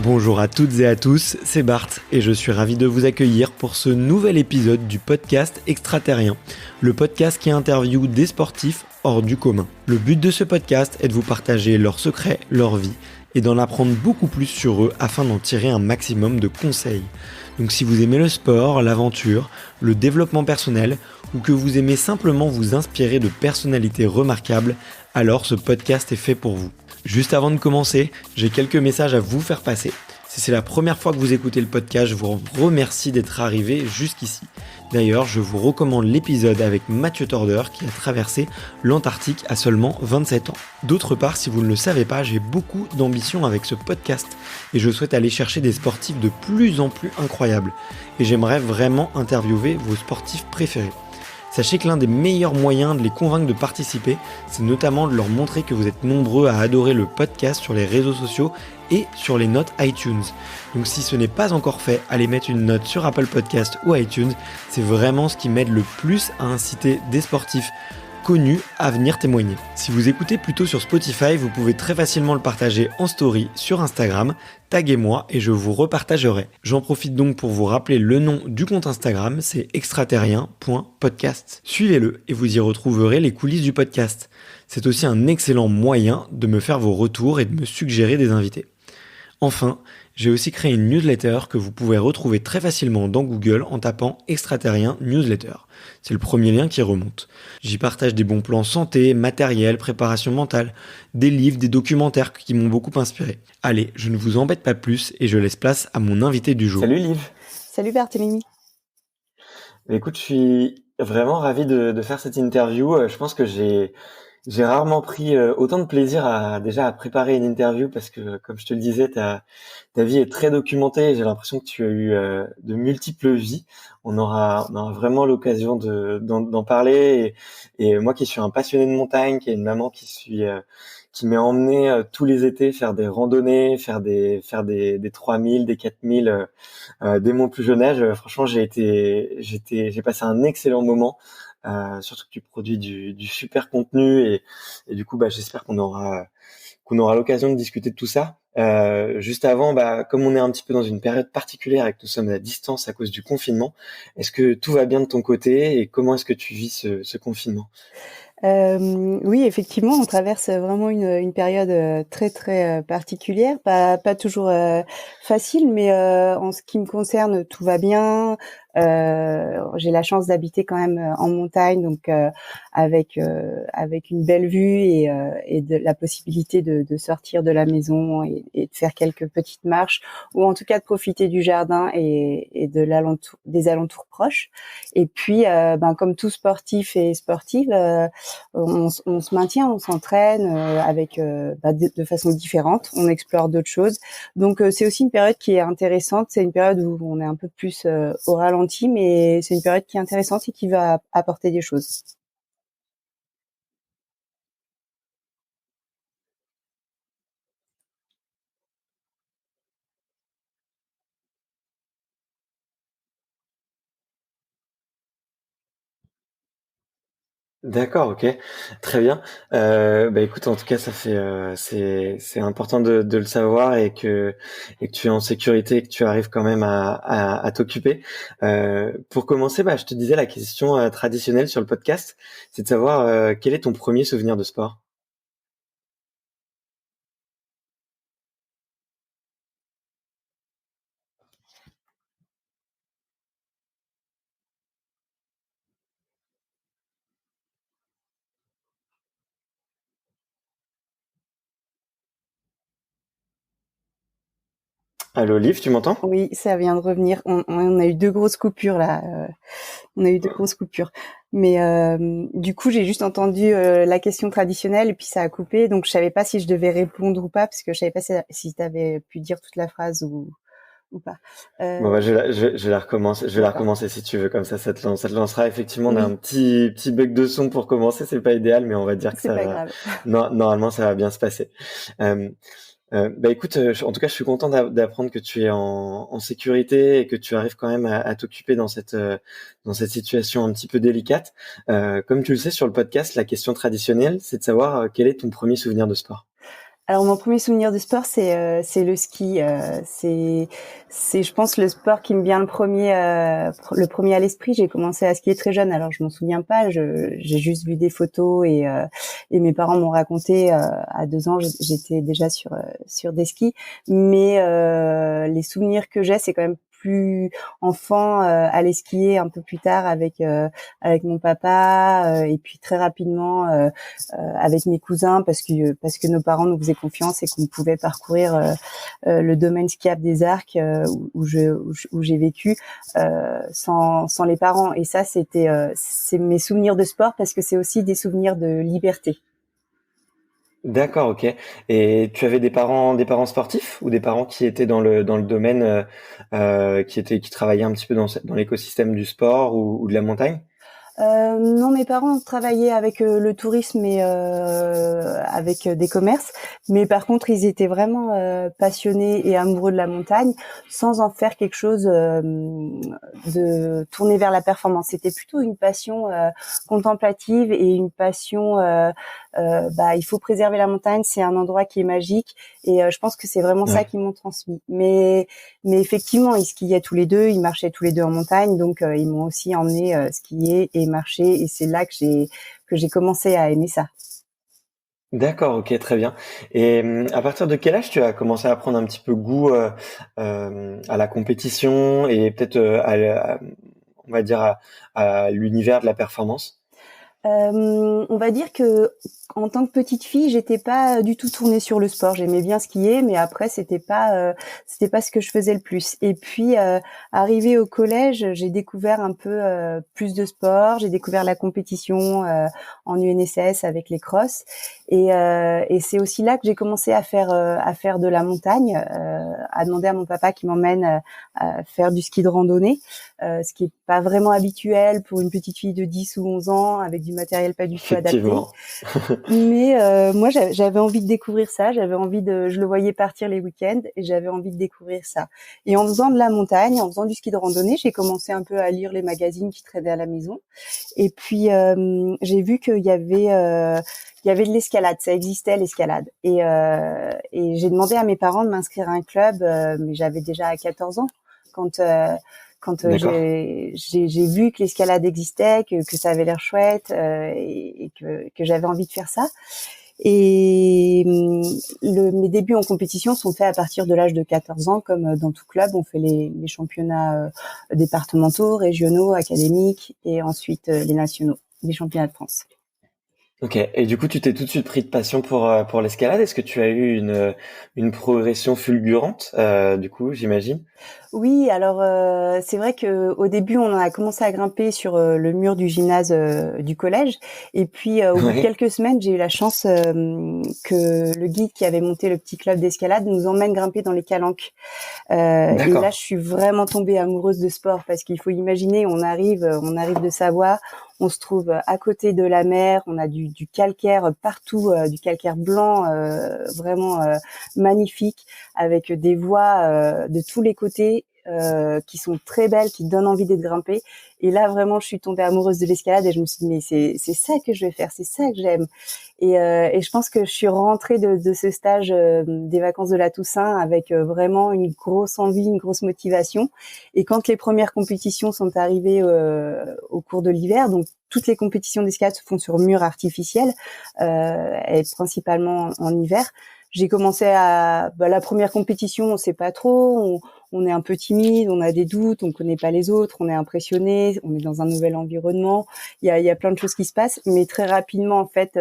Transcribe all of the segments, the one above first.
Bonjour à toutes et à tous, c'est Bart et je suis ravi de vous accueillir pour ce nouvel épisode du podcast Extraterrien, le podcast qui interviewe des sportifs hors du commun. Le but de ce podcast est de vous partager leurs secrets, leur vie et d'en apprendre beaucoup plus sur eux afin d'en tirer un maximum de conseils. Donc si vous aimez le sport, l'aventure, le développement personnel ou que vous aimez simplement vous inspirer de personnalités remarquables, alors ce podcast est fait pour vous. Juste avant de commencer, j'ai quelques messages à vous faire passer. Si c'est la première fois que vous écoutez le podcast, je vous remercie d'être arrivé jusqu'ici. D'ailleurs, je vous recommande l'épisode avec Mathieu Torder qui a traversé l'Antarctique à seulement 27 ans. D'autre part, si vous ne le savez pas, j'ai beaucoup d'ambition avec ce podcast et je souhaite aller chercher des sportifs de plus en plus incroyables. Et j'aimerais vraiment interviewer vos sportifs préférés. Sachez que l'un des meilleurs moyens de les convaincre de participer, c'est notamment de leur montrer que vous êtes nombreux à adorer le podcast sur les réseaux sociaux et sur les notes iTunes. Donc si ce n'est pas encore fait, allez mettre une note sur Apple Podcast ou iTunes, c'est vraiment ce qui m'aide le plus à inciter des sportifs connus à venir témoigner. Si vous écoutez plutôt sur Spotify, vous pouvez très facilement le partager en story sur Instagram, taguez-moi et je vous repartagerai. J'en profite donc pour vous rappeler le nom du compte Instagram, c'est extraterrien.podcast. Suivez-le et vous y retrouverez les coulisses du podcast. C'est aussi un excellent moyen de me faire vos retours et de me suggérer des invités. Enfin, j'ai aussi créé une newsletter que vous pouvez retrouver très facilement dans Google en tapant Extraterrien Newsletter. C'est le premier lien qui remonte. J'y partage des bons plans santé, matériel, préparation mentale, des livres, des documentaires qui m'ont beaucoup inspiré. Allez, je ne vous embête pas plus et je laisse place à mon invité du jour. Salut Liv. Salut Barthélémy. Écoute, je suis vraiment ravi de faire cette interview. Je pense que j'ai rarement pris autant de plaisir à préparer une interview parce que, comme je te le disais, ta vie est très documentée. J'ai l'impression que tu as eu de multiples vies. On aura vraiment l'occasion d'en parler. Et moi qui suis un passionné de montagne, qui est une maman qui m'est emmené tous les étés faire des randonnées, faire des 3000, des 4000 dès mon plus jeune âge. Franchement, j'ai passé un excellent moment. Surtout que tu produis du super contenu et du coup j'espère qu'on aura l'occasion de discuter de tout ça. Juste avant, comme on est un petit peu dans une période particulière et que nous sommes à distance à cause du confinement, est-ce que tout va bien de ton côté et comment est-ce que tu vis ce confinement? Oui, effectivement, on traverse vraiment une période très très particulière, pas toujours facile, mais en ce qui me concerne, tout va bien. J'ai la chance d'habiter quand même en montagne, donc avec une belle vue et de la possibilité de sortir de la maison et de faire quelques petites marches, ou en tout cas de profiter du jardin et des alentours proches. Et puis, comme tout sportif et sportive, on se maintient, on s'entraîne avec de façon différente, on explore d'autres choses. Donc c'est aussi une période qui est intéressante, c'est une période où on est un peu plus au ralenti, mais c'est une période qui est intéressante et qui va apporter des choses. D'accord, ok, très bien. Écoute, en tout cas, ça fait c'est important de le savoir et que tu es en sécurité et que tu arrives quand même à t'occuper. Pour commencer, je te disais la question traditionnelle sur le podcast, c'est de savoir quel est ton premier souvenir de sport. Allô, Liv, tu m'entends? Oui, ça vient de revenir. On a eu deux grosses coupures là. On a eu deux grosses coupures. Mais du coup, j'ai juste entendu la question traditionnelle et puis ça a coupé. Donc, je savais pas si je devais répondre ou pas parce que je savais pas si tu avais pu dire toute la phrase ou pas. Bon, je vais la recommencer. Je vais la D'accord. recommencer si tu veux, comme ça ça te lancera. Effectivement, on a un Oui, petit bug de son pour commencer. C'est pas idéal, mais on va dire que c'est ça pas va. grave. Non, normalement, ça va bien se passer. Euh, Écoute, en tout cas, je suis content d'apprendre que tu es en sécurité et que tu arrives quand même à t'occuper dans cette situation un petit peu délicate. Comme tu le sais sur le podcast, la question traditionnelle, c'est de savoir quel est ton premier souvenir de sport. Alors mon premier souvenir de sport, c'est le ski. C'est je pense le sport qui me vient le premier à l'esprit. J'ai commencé à skier très jeune, alors je m'en souviens pas. J'ai juste vu des photos et mes parents m'ont raconté à 2 ans, j'étais déjà sur des skis. Mais les souvenirs que j'ai, c'est quand même plus enfant, aller skier un peu plus tard avec mon papa et puis très rapidement avec mes cousins parce que nos parents nous faisaient confiance et qu'on pouvait parcourir le domaine skiable des Arcs où j'ai vécu sans les parents. Et ça, c'est mes souvenirs de sport parce que c'est aussi des souvenirs de liberté. D'accord, ok. Et tu avais des parents sportifs ou des parents qui étaient dans le domaine, qui travaillaient un petit peu dans l'écosystème du sport ou de la montagne? Non, mes parents travaillaient avec le tourisme et avec des commerces, mais par contre, ils étaient vraiment passionnés et amoureux de la montagne, sans en faire quelque chose de tourné vers la performance. C'était plutôt une passion contemplative et une passion. Il faut préserver la montagne, c'est un endroit qui est magique, et je pense que c'est vraiment ça Ouais. qu'ils m'ont transmis. Mais effectivement, ils skiaient tous les deux, ils marchaient tous les deux en montagne, donc ils m'ont aussi emmené skier et marcher, et c'est là que j'ai commencé à aimer ça. D'accord, ok, très bien. Et à partir de quel âge tu as commencé à prendre un petit peu goût à la compétition et peut-être on va dire à l'univers de la performance? On va dire que en tant que petite fille, j'étais pas du tout tournée sur le sport. J'aimais bien skier, mais après c'était pas ce que je faisais le plus. Et puis arrivée au collège, j'ai découvert un peu plus de sport. J'ai découvert la compétition en UNSS avec les crosses, et c'est aussi là que j'ai commencé à faire de la montagne, à demander à mon papa qui m'emmène à faire du ski de randonnée, ce qui est pas vraiment habituel pour une petite fille de 10 ou 11 ans avec du matériel pas du tout adapté. Effectivement. Mais moi, j'avais envie de découvrir ça. Je le voyais partir les week-ends et j'avais envie de découvrir ça. Et en faisant de la montagne, en faisant du ski de randonnée, j'ai commencé un peu à lire les magazines qui traînaient à la maison. Et puis j'ai vu il y avait de l'escalade, ça existait l'escalade. Et j'ai demandé à mes parents de m'inscrire à un club, mais j'avais déjà 14 ans quand D'accord. j'ai vu que l'escalade existait, que ça avait l'air chouette, et que j'avais envie de faire ça. Et mes débuts en compétition sont faits à partir de l'âge de 14 ans, comme dans tout club, on fait les championnats départementaux, régionaux, académiques, et ensuite les nationaux, les championnats de France. Ok. Et du coup, tu t'es tout de suite pris de passion pour l'escalade. Est-ce que tu as eu une progression fulgurante, du coup, j'imagine? Oui, alors c'est vrai que au début on a commencé à grimper sur le mur du gymnase du collège, et puis au bout de Ouais. quelques semaines j'ai eu la chance que le guide qui avait monté le petit club d'escalade nous emmène grimper dans les calanques. Et là D'accord. je suis vraiment tombée amoureuse de sport, parce qu'il faut imaginer, on arrive de Savoie, on se trouve à côté de la mer, on a du calcaire partout, du calcaire blanc vraiment magnifique, avec des voies de tous les côtés qui sont très belles, qui donnent envie d'être grimpées. Et là, vraiment, je suis tombée amoureuse de l'escalade et je me suis dit, mais c'est ça que je vais faire, c'est ça que j'aime. Et je pense que je suis rentrée de ce stage des vacances de la Toussaint avec vraiment une grosse envie, une grosse motivation. Et quand les premières compétitions sont arrivées au cours de l'hiver, donc toutes les compétitions d'escalade se font sur mur artificiel, et principalement en hiver. J'ai commencé la première compétition, on sait pas trop, on est un peu timide, on a des doutes, on connaît pas les autres, on est impressionné, on est dans un nouvel environnement. Il y a plein de choses qui se passent, mais très rapidement, en fait,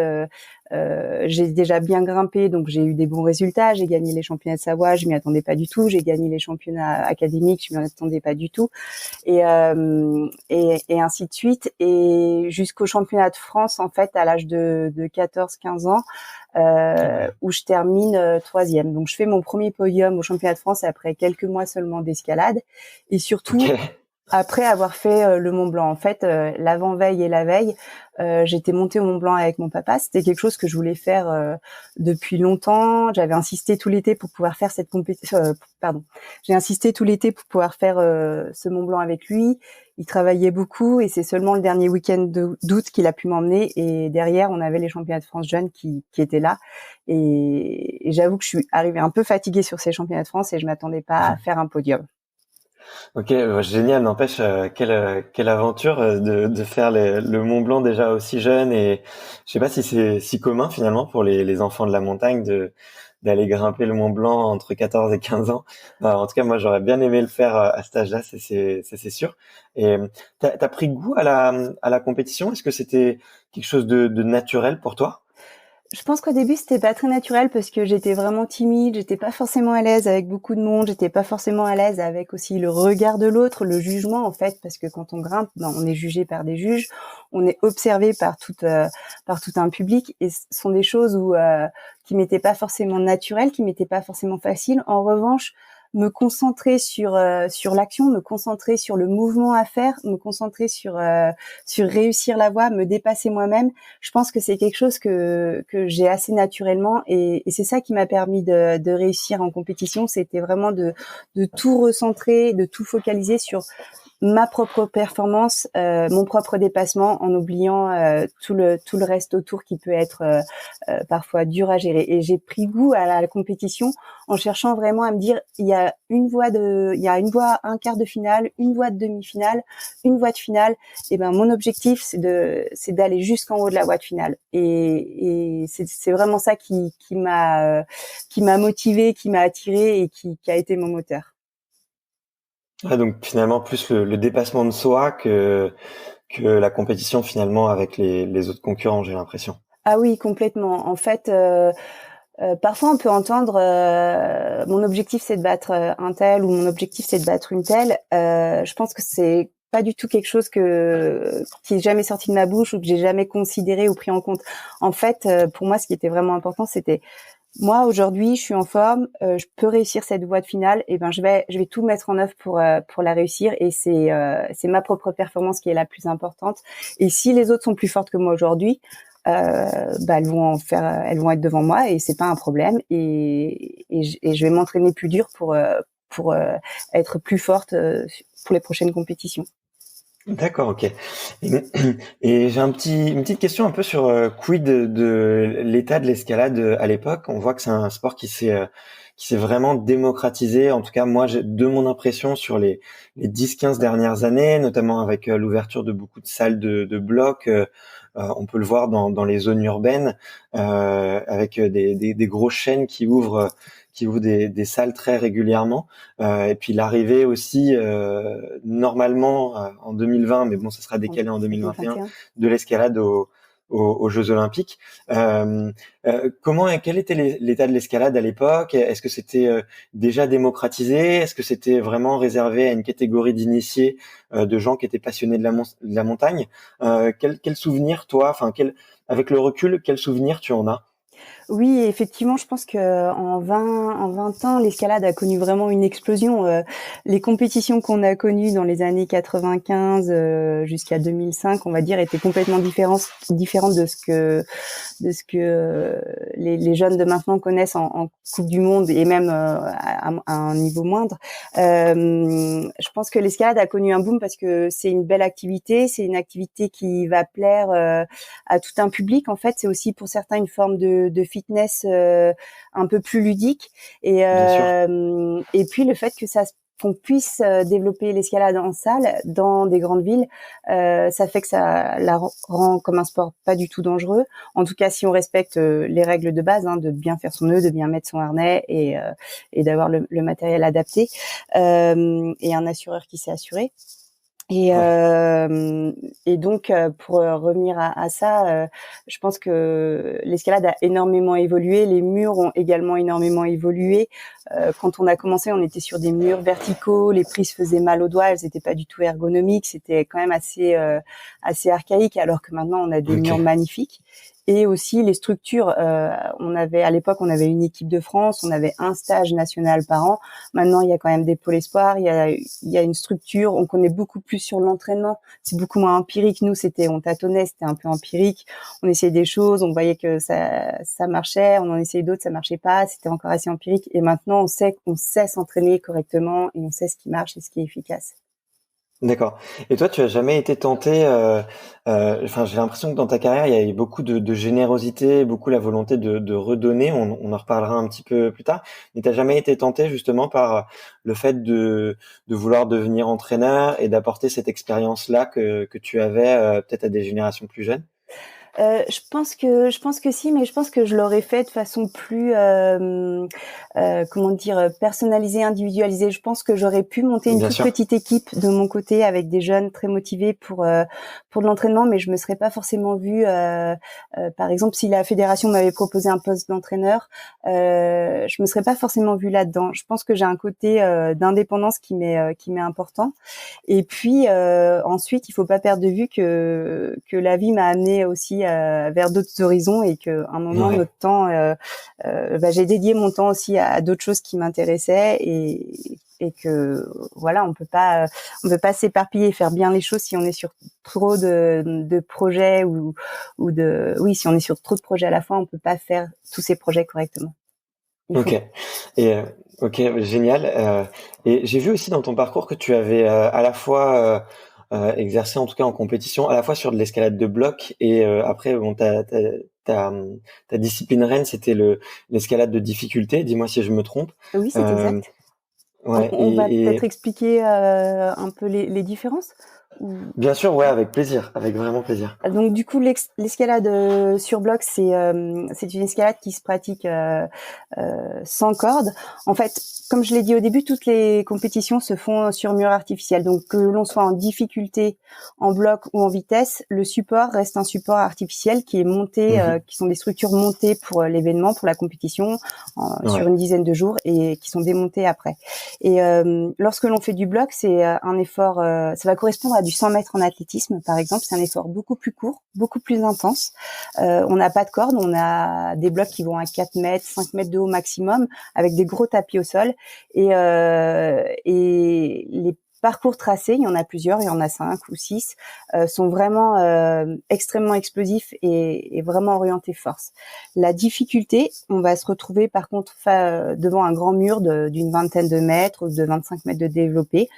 j'ai déjà bien grimpé, donc j'ai eu des bons résultats. J'ai gagné les championnats de Savoie, je m'y attendais pas du tout. J'ai gagné les championnats académiques, je m'y attendais pas du tout. Et ainsi de suite. Et jusqu'au championnat de France, en fait, à l'âge de 14-15 ans, Ouais. où je termine troisième. Donc je fais mon premier podium au championnat de France après quelques mois seulement d'escalade, et surtout Ok. après avoir fait le Mont Blanc. En fait, l'avant-veille et la veille, j'étais montée au Mont Blanc avec mon papa. C'était quelque chose que je voulais faire depuis longtemps. J'avais insisté tout l'été pour pouvoir faire cette compétition. Pardon. J'ai insisté tout l'été pour pouvoir faire ce Mont Blanc avec lui. il travaillait beaucoup et c'est seulement le dernier week-end d'août qu'il a pu m'emmener. Et derrière, on avait les championnats de France jeunes qui étaient là. Et j'avoue que je suis arrivée un peu fatiguée sur ces championnats de France et je m'attendais pas à faire un podium. Ok, génial. N'empêche, quelle aventure de faire le Mont Blanc déjà aussi jeune, et je sais pas si c'est si commun finalement pour les enfants de la montagne d'aller grimper le Mont Blanc entre 14 et 15 ans. En tout cas, moi, j'aurais bien aimé le faire à cet âge-là, c'est sûr. Et t'as pris goût à la compétition? Est-ce que c'était quelque chose de naturel pour toi? Je pense qu'au début, c'était pas très naturel parce que j'étais vraiment timide, j'étais pas forcément à l'aise avec beaucoup de monde, j'étais pas forcément à l'aise avec aussi le regard de l'autre, le jugement en fait, parce que quand on grimpe, on est jugé par des juges, on est observé par tout un public et ce sont des choses qui m'étaient pas forcément naturelles, qui m'étaient pas forcément faciles. En revanche, me concentrer sur l'action, me concentrer sur le mouvement à faire, me concentrer sur réussir la voie, me dépasser moi-même. Je pense que c'est quelque chose que j'ai assez naturellement et c'est ça qui m'a permis de réussir en compétition. C'était vraiment de tout recentrer, de tout focaliser sur ma propre performance, mon propre dépassement, en oubliant tout le reste autour qui peut être parfois dur à gérer. Et j'ai pris goût à la compétition en cherchant vraiment à me dire il y a une voie, un quart de finale, une voie de demi-finale, une voie de finale. Et ben mon objectif c'est d'aller jusqu'en haut de la voie de finale. Et c'est vraiment ça qui m'a motivée, qui m'a attirée et qui a été mon moteur. Ouais, donc finalement plus le dépassement de soi que la compétition finalement avec les autres concurrents, j'ai l'impression. Ah oui, complètement. En fait, parfois on peut entendre mon objectif c'est de battre un tel ou mon objectif c'est de battre une telle. Je pense que c'est pas du tout quelque chose qui est jamais sorti de ma bouche ou que j'ai jamais considéré ou pris en compte. En fait, pour moi, ce qui était vraiment important, c'était moi aujourd'hui, je suis en forme, je peux réussir cette voie de finale. Et ben, je vais tout mettre en œuvre pour la réussir. Et c'est ma propre performance qui est la plus importante. Et si les autres sont plus fortes que moi aujourd'hui, elles vont être devant moi et c'est pas un problème. Et je vais m'entraîner plus dur pour être plus forte pour les prochaines compétitions. D'accord, ok. Et j'ai une petite question un peu sur quid de l'état de l'escalade à l'époque. On voit que c'est un sport qui s'est vraiment démocratisé. En tout cas, moi, de mon impression sur les 10-15 dernières années, notamment avec l'ouverture de beaucoup de salles de blocs. On peut le voir dans les zones urbaines, avec des grosses chaînes qui ouvrent des salles très régulièrement, et puis l'arrivée aussi normalement en 2020, mais bon, ça sera décalé en 2021, de l'escalade aux Jeux Olympiques. Quel était l'état de l'escalade à l'époque? Est-ce que c'était déjà démocratisé? Est-ce que c'était vraiment réservé à une catégorie d'initiés, de gens qui étaient passionnés de la montagne? Quel souvenir, toi, avec le recul, quel souvenir tu en as? Oui, effectivement, je pense que en 20 ans, l'escalade a connu vraiment une explosion. Les compétitions qu'on a connues dans les années 95 jusqu'à 2005, on va dire, étaient complètement différentes de ce que les jeunes de maintenant connaissent en Coupe du Monde et même à un niveau moindre. Je pense que l'escalade a connu un boom parce que c'est une belle activité, c'est une activité qui va plaire à tout un public. En fait, c'est aussi pour certains une forme de fitness un peu plus ludique et puis le fait que qu'on puisse développer l'escalade en salle dans des grandes villes, ça fait que ça la rend comme un sport pas du tout dangereux. En tout cas, si on respecte les règles de base, de bien faire son nœud, de bien mettre son harnais et d'avoir le matériel adapté et un assureur qui sait assurer. Et donc pour revenir à ça, je pense que l'escalade a énormément évolué, les murs ont également énormément évolué. Quand on a commencé, on était sur des murs verticaux, les prises faisaient mal aux doigts, elles étaient pas du tout ergonomiques, c'était quand même assez archaïque, alors que maintenant on a des murs magnifiques. Et aussi les structures, à l'époque on avait une équipe de France, on avait un stage national par an. Maintenant il y a quand même des pôles espoirs, il y a une structure, on connaît beaucoup plus sur l'entraînement, c'est beaucoup moins empirique. Nous on tâtonnait, c'était un peu empirique, on essayait des choses, on voyait que ça marchait, on en essayait d'autres, ça marchait pas, c'était encore assez empirique. Et maintenant on sait s'entraîner correctement et on sait ce qui marche et ce qui est efficace. D'accord. Et toi, tu as jamais été tenté, enfin, j'ai l'impression que dans ta carrière, il y a eu beaucoup de générosité, beaucoup la volonté de redonner. On en reparlera un petit peu plus tard. Mais t'as jamais été tenté justement par le fait de vouloir devenir entraîneur et d'apporter cette expérience-là que tu avais peut-être à des générations plus jeunes? Je pense que si, mais je pense que je l'aurais fait de façon plus, comment dire, personnalisée, individualisée. Je pense que j'aurais pu monter une Bien toute sûr. petite équipe de mon côté avec des jeunes très motivés pour de l'entraînement, mais je me serais pas forcément vue, par exemple, si la fédération m'avait proposé un poste d'entraîneur, je me serais pas forcément vue là-dedans. Je pense que j'ai un côté d'indépendance qui m'est important. Et puis ensuite, il faut pas perdre de vue que la vie m'a amené aussi vers d'autres horizons et qu'à un moment, Ouais. notre temps, j'ai dédié mon temps aussi à d'autres choses qui m'intéressaient et que voilà, on peut pas s'éparpiller et faire bien les choses si on est sur trop de projets ou de oui, si on est sur trop de projets à la fois, on peut pas faire tous ces projets correctement. Il Ok. faut Et ok, génial. Et j'ai vu aussi dans ton parcours que tu avais à la fois exercé, en tout cas en compétition, à la fois sur de l'escalade de bloc et après, bon, ta discipline reine, c'était l'escalade de difficulté. Dis-moi si je me trompe. oui, c'est Euh, exact. On ouais. on va peut-être expliquer, un peu les différences? Ou Bien sûr, ouais, avec plaisir, avec vraiment plaisir. donc du coup l'escalade, sur bloc, c'est une escalade qui se pratique, sans corde. En fait, comme je l'ai dit au début, toutes les compétitions se font sur mur artificiel. Donc que l'on soit en difficulté, en bloc ou en vitesse, le support reste un support artificiel qui est monté, Mhm. qui sont des structures montées pour, l'événement, pour la compétition, sur Ouais. une dizaine de jours et qui sont démontées après. Et lorsque l'on fait du bloc, c'est un effort, ça va correspondre à du 100 mètres en athlétisme, par exemple. C'est un effort beaucoup plus court, beaucoup plus intense. On n'a pas de corde, on a des blocs qui vont à 4 mètres, 5 mètres de haut maximum, avec des gros tapis au sol. Et les parcours tracés, il y en a plusieurs, il y en a 5 ou 6, sont vraiment extrêmement explosifs et vraiment orientés force. La difficulté, on va se retrouver par contre devant un grand mur d'une vingtaine de mètres ou de 25 mètres de développé.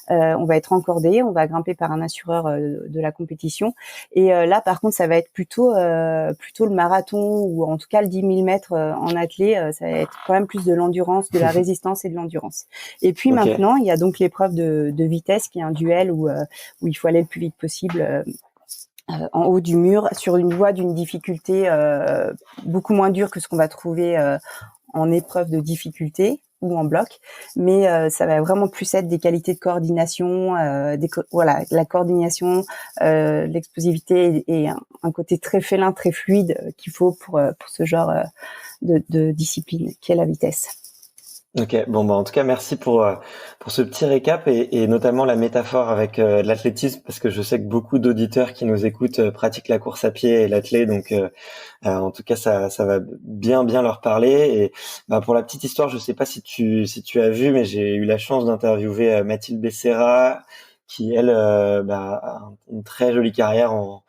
On va être encordé, on va grimper par un assureur de la compétition. Et là, par contre, ça va être plutôt le marathon ou en tout cas le 10 000 mètres en athlée. Ça va être quand même plus de l'endurance, de la résistance et de l'endurance. Et puis Ok. maintenant, il y a donc l'épreuve de vitesse qui est un duel où il faut aller le plus vite possible. En haut du mur, sur une voie d'une difficulté beaucoup moins dure que ce qu'on va trouver en épreuve de difficulté ou en bloc, mais ça va vraiment plus être des qualités de coordination, voilà, la coordination, l'explosivité et un côté très félin, très fluide qu'il faut pour ce genre de discipline qui est la vitesse. Ok, bon bah en tout cas merci pour ce petit récap et notamment la métaphore avec l'athlétisme parce que je sais que beaucoup d'auditeurs qui nous écoutent pratiquent la course à pied et l'athlé donc en tout cas ça va bien leur parler et bah, pour la petite histoire je sais pas si tu as vu mais j'ai eu la chance d'interviewer Mathilde Becerra qui elle a une très jolie carrière en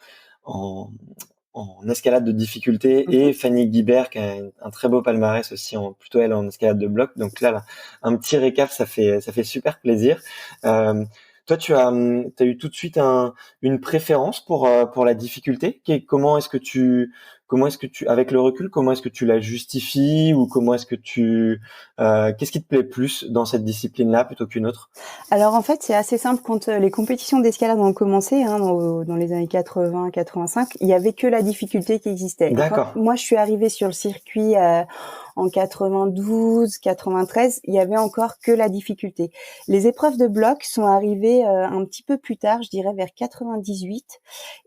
en escalade de difficulté Mhm. et Fanny Guibert qui a un très beau palmarès aussi plutôt elle en escalade de bloc. Donc là, un petit récap, ça fait super plaisir. Euh, Toi, t'as eu tout de suite une préférence pour la difficulté. Comment est-ce que tu, avec le recul, comment est-ce que tu la justifies ou comment est-ce que qu'est-ce qui te plaît plus dans cette discipline-là plutôt qu'une autre? Alors en fait, c'est assez simple. Quand les compétitions d'escalade ont commencé dans les années 80-85, il y avait que la difficulté qui existait. Et quand D'accord. moi je suis arrivée sur le circuit en 92, 93, il y avait encore que la difficulté. Les épreuves de bloc sont arrivées un petit peu plus tard, je dirais vers 98,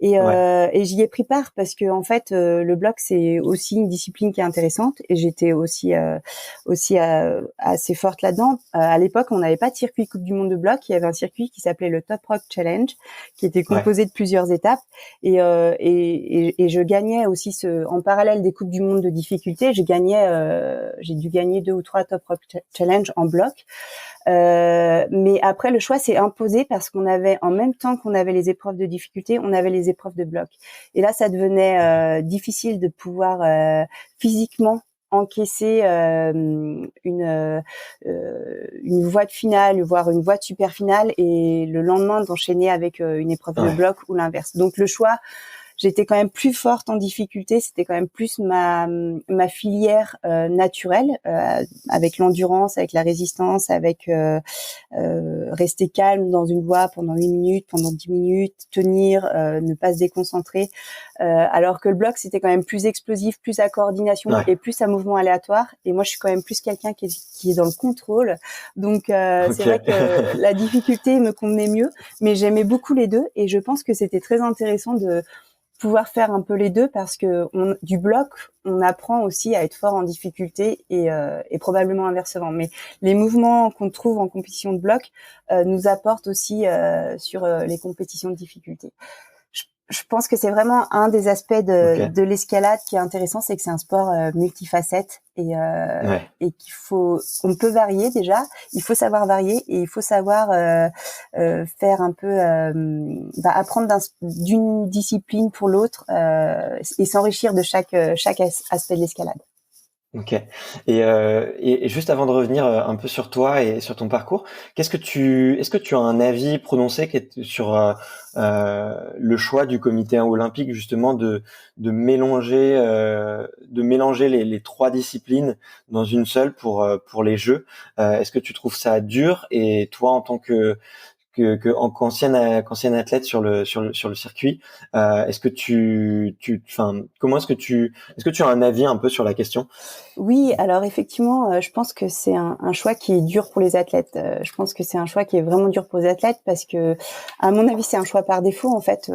Ouais. et j'y ai pris part parce que en fait le bloc c'est aussi une discipline qui est intéressante et j'étais aussi assez forte là-dedans. À l'époque, on n'avait pas de circuit Coupe du Monde de bloc. Il y avait un circuit qui s'appelait le Top Rock Challenge, qui était Ouais. composé de plusieurs étapes. Et je gagnais aussi en parallèle des Coupes du Monde de difficulté. J'ai dû gagner 2 ou 3 Top Rock Challenge en bloc. Mais après, le choix s'est imposé parce qu'on avait, en même temps qu'on avait les épreuves de difficulté, on avait les épreuves de bloc. Et là, ça devenait difficile de pouvoir physiquement encaisser une voie de finale, voire une voie de super finale, et le lendemain d'enchaîner avec une épreuve de bloc ou l'inverse. Donc le choix, j'étais quand même plus forte en difficulté, c'était quand même plus ma filière naturelle, avec l'endurance, avec la résistance, avec rester calme dans une voie pendant 8 minutes, pendant 10 minutes, tenir, ne pas se déconcentrer, alors que le bloc c'était quand même plus explosif, plus à coordination et plus à mouvement aléatoire, et moi je suis quand même plus quelqu'un qui est dans le contrôle, donc c'est vrai que la difficulté me convenait mieux, mais j'aimais beaucoup les deux, et je pense que c'était très intéressant de pouvoir faire un peu les deux, parce que du bloc, on apprend aussi à être fort en difficulté et probablement inversement. Mais les mouvements qu'on trouve en compétition de bloc nous apportent aussi sur les compétitions de difficulté. Je pense que c'est vraiment un des aspects de l'escalade qui est intéressant, c'est que c'est un sport multifacette, et on peut varier déjà. Il faut savoir varier, et il faut savoir faire un peu, apprendre d'une discipline pour l'autre, et s'enrichir de chaque aspect de l'escalade. Ok. Et juste avant de revenir un peu sur toi et sur ton parcours, est-ce que tu as un avis prononcé sur le choix du comité olympique, justement, de mélanger les trois disciplines dans une seule pour les Jeux? Est-ce que tu trouves ça dur? Et toi, en tant qu'ancienne athlète sur le circuit, est-ce que est-ce que tu as un avis un peu sur la question? Oui, alors effectivement, je pense que c'est un choix qui est dur pour les athlètes. Je pense que c'est un choix qui est vraiment dur pour les athlètes, parce que, à mon avis, c'est un choix par défaut. En fait,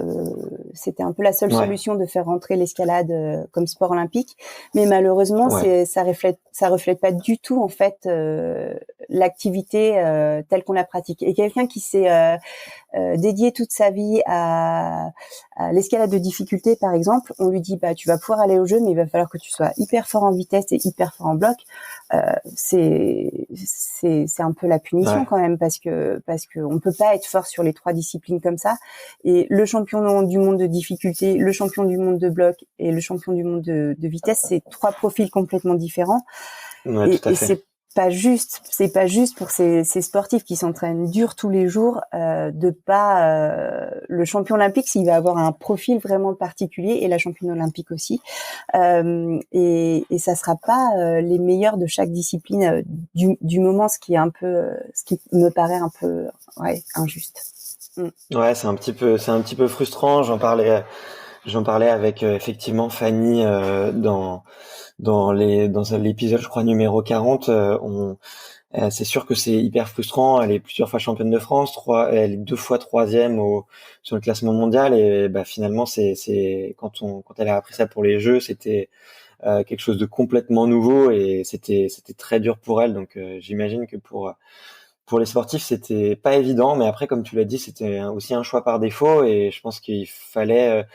c'était un peu la seule solution de faire rentrer l'escalade comme sport olympique, mais malheureusement, ça reflète pas du tout en fait l'activité telle qu'on la pratique. Et quelqu'un qui s'est dédié toute sa vie à l'escalade de difficulté, par exemple, on lui dit tu vas pouvoir aller au jeu, mais il va falloir que tu sois hyper fort en vitesse et hyper fort en bloc. C'est un peu la punition quand même, parce que on peut pas être fort sur les trois disciplines comme ça. Et le champion du monde de difficulté, le champion du monde de bloc et le champion du monde de vitesse, c'est trois profils complètement différents. Et c'est pas juste pour ces sportifs qui s'entraînent dur tous les jours le champion olympique, s'il va avoir un profil vraiment particulier, et la championne olympique aussi, et ça sera pas les meilleurs de chaque discipline du moment, ce qui me paraît un peu injuste. Ouais, c'est un petit peu frustrant. J'en parlais avec effectivement Fanny dans l'épisode, je crois, numéro 40. C'est sûr que c'est hyper frustrant. Elle est plusieurs fois championne de France, elle est 2 fois 3e sur le classement mondial, et finalement c'est quand elle a appris ça pour les Jeux, c'était quelque chose de complètement nouveau, et c'était très dur pour elle. Donc j'imagine que pour les sportifs, c'était pas évident, mais après, comme tu l'as dit, c'était aussi un choix par défaut, et je pense qu'il fallait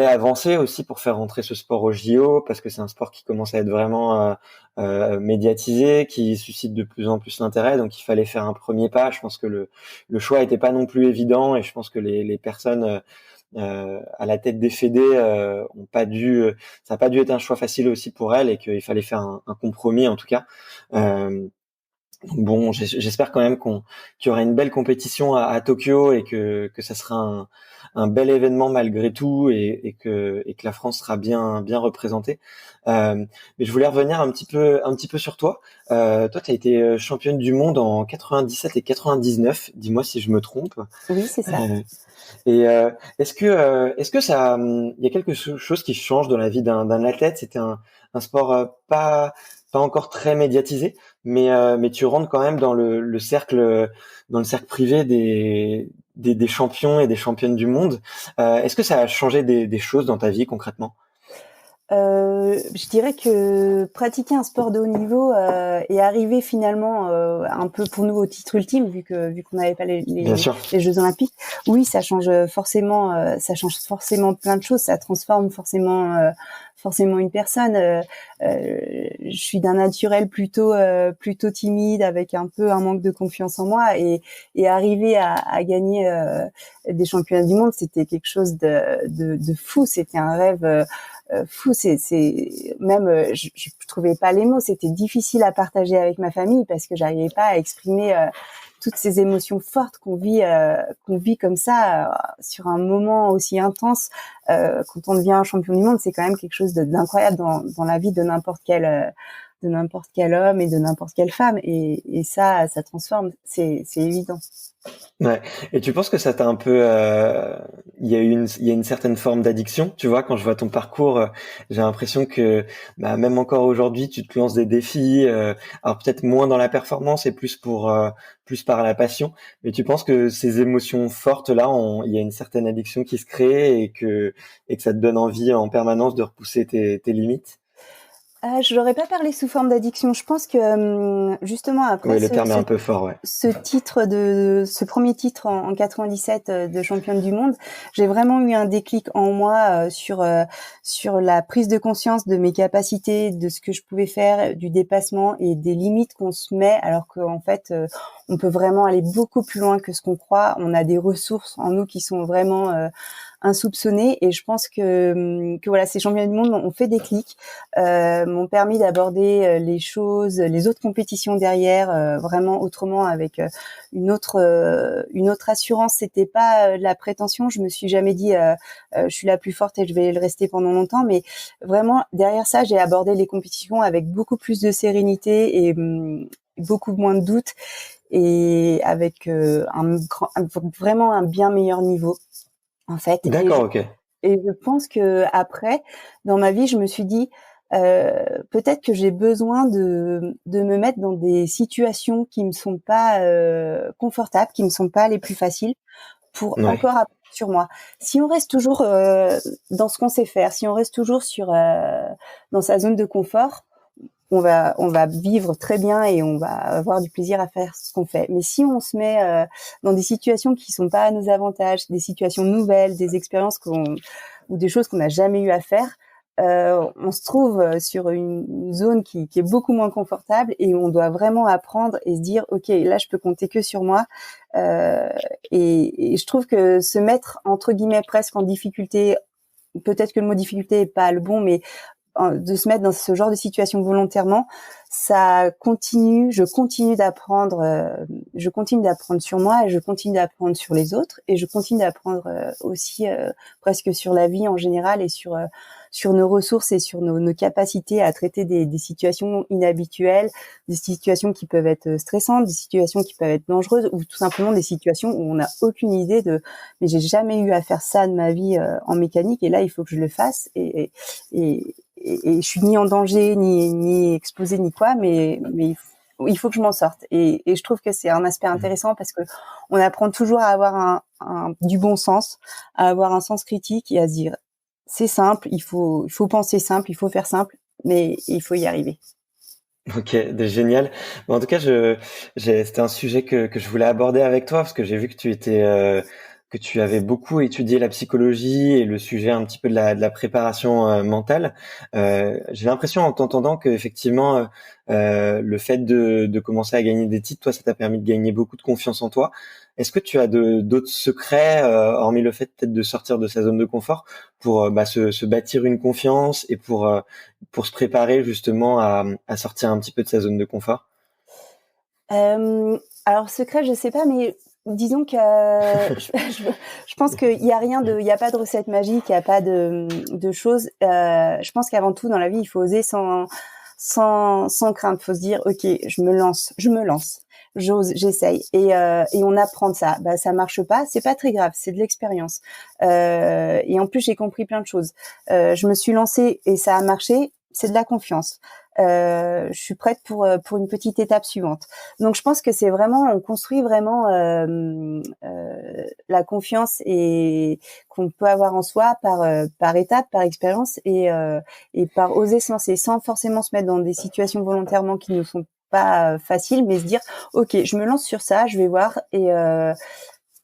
avancer aussi pour faire rentrer ce sport au JO, parce que c'est un sport qui commence à être vraiment médiatisé, qui suscite de plus en plus l'intérêt. Donc il fallait faire un premier pas. Je pense que le choix était pas non plus évident, et je pense que les personnes à la tête des fédés ça a pas dû être un choix facile aussi pour elles, et qu'il fallait faire un compromis, en tout cas. Bon, j'espère quand même qu'il y aura une belle compétition à Tokyo, et que ça sera un bel événement malgré tout, et que la France sera bien représentée. Mais je voulais revenir un petit peu sur toi. Toi, tu as été championne du monde en 97 et 99. Dis-moi si je me trompe. Oui, c'est ça. Et est-ce que ça, il y a quelque chose qui change dans la vie d'un athlète? C'était un sport pas encore très médiatisé, mais tu rentres quand même dans le cercle privé des champions et des championnes du monde. Est-ce que ça a changé des choses dans ta vie concrètement? Je dirais que pratiquer un sport de haut niveau et arriver finalement un peu pour nous au titre ultime, vu qu'on n'avait pas les Jeux Olympiques. Oui, ça change forcément plein de choses. Ça transforme forcément une personne. Je suis d'un naturel plutôt timide, avec un peu un manque de confiance en moi, et arriver à gagner des championnats du monde, c'était quelque chose de fou. C'était un rêve. fou. C'est même, je trouvais pas les mots. C'était difficile à partager avec ma famille parce que j'arrivais pas à exprimer toutes ces émotions fortes qu'on vit comme ça sur un moment aussi intense. Quand on devient champion du monde, c'est quand même quelque chose d'incroyable dans la vie de n'importe quel homme et de n'importe quelle femme. Et ça transforme. C'est évident. Ouais. Et tu penses que ça t'a un peu, il y a une certaine forme d'addiction, tu vois, quand je vois ton parcours, j'ai l'impression que, bah, même encore aujourd'hui, tu te lances des défis, alors peut-être moins dans la performance et plus par la passion. Mais tu penses que ces émotions fortes là, il y a une certaine addiction qui se crée et que ça te donne envie en permanence de repousser tes limites? Je n'aurais pas parlé sous forme d'addiction. Je pense que justement après Oui, le terme est un peu fort, ouais. ce premier titre en 97 de championne du monde, j'ai vraiment eu un déclic en moi sur la prise de conscience de mes capacités, de ce que je pouvais faire, du dépassement et des limites qu'on se met, alors qu'en fait on peut vraiment aller beaucoup plus loin que ce qu'on croit. On a des ressources en nous qui sont vraiment insoupçonnées, et je pense que voilà, ces championnats du monde ont fait des clics, m'ont permis d'aborder les choses, les autres compétitions derrière vraiment autrement, avec une autre assurance. C'était pas la prétention. Je me suis jamais dit je suis la plus forte et je vais le rester pendant longtemps, mais vraiment derrière ça, j'ai abordé les compétitions avec beaucoup plus de sérénité et beaucoup moins de doutes, et avec vraiment un bien meilleur niveau en fait. D'accord, ok. Et je pense que après, dans ma vie, je me suis dit peut-être que j'ai besoin de me mettre dans des situations qui me sont pas confortables, qui me sont pas les plus faciles, pour Ouais. encore apprendre sur moi. Si on reste toujours dans ce qu'on sait faire, si on reste toujours dans sa zone de confort, on va vivre très bien et on va avoir du plaisir à faire ce qu'on fait. Mais si on se met dans des situations qui sont pas à nos avantages, des situations nouvelles, des expériences ou des choses qu'on n'a jamais eu à faire, on se trouve sur une zone qui est beaucoup moins confortable, et on doit vraiment apprendre et se dire ok, là je peux compter que sur moi. Euh, et je trouve que se mettre entre guillemets presque en difficulté, peut-être que le mot difficulté est pas le bon, mais de se mettre dans ce genre de situation volontairement, je continue d'apprendre sur moi, et je continue d'apprendre sur les autres, et je continue d'apprendre aussi presque sur la vie en général, et sur nos ressources et sur nos capacités à traiter des situations inhabituelles, des situations qui peuvent être stressantes, des situations qui peuvent être dangereuses, ou tout simplement des situations où on n'a aucune idée mais j'ai jamais eu à faire ça de ma vie en mécanique, et là il faut que je le fasse, et je suis ni en danger, ni exposée, ni quoi, mais il faut que je m'en sorte. Et je trouve que c'est un aspect intéressant, parce que on apprend toujours à avoir du bon sens, à avoir un sens critique, et à se dire c'est simple, il faut penser simple, il faut faire simple, mais il faut y arriver. Ok, génial. Bon, en tout cas, c'était un sujet que je voulais aborder avec toi, parce que j'ai vu que que tu avais beaucoup étudié la psychologie et le sujet un petit peu de la préparation mentale. J'ai l'impression en t'entendant que effectivement, le fait de commencer à gagner des titres, toi, ça t'a permis de gagner beaucoup de confiance en toi. Est-ce que tu as d'autres secrets, hormis le fait peut-être de sortir de sa zone de confort, pour bah, se bâtir une confiance et pour se préparer justement à sortir un petit peu de sa zone de confort? Alors secret, je sais pas, mais disons que je pense qu'il y a il y a pas de recette magique, il y a pas de choses. Je pense qu'avant tout dans la vie, il faut oser sans crainte. Faut se dire ok, je me lance, j'ose, j'essaye, et on apprend de ça. Bah ça marche pas, c'est pas très grave, c'est de l'expérience. Et en plus j'ai compris plein de choses. Je me suis lancée et ça a marché, c'est de la confiance. Je suis prête pour une petite étape suivante. Donc je pense que c'est vraiment, on construit vraiment la confiance et qu'on peut avoir en soi par étape, par expérience, et par oser se lancer sans forcément se mettre dans des situations volontairement qui ne sont pas faciles, mais se dire ok, je me lance sur ça, je vais voir, et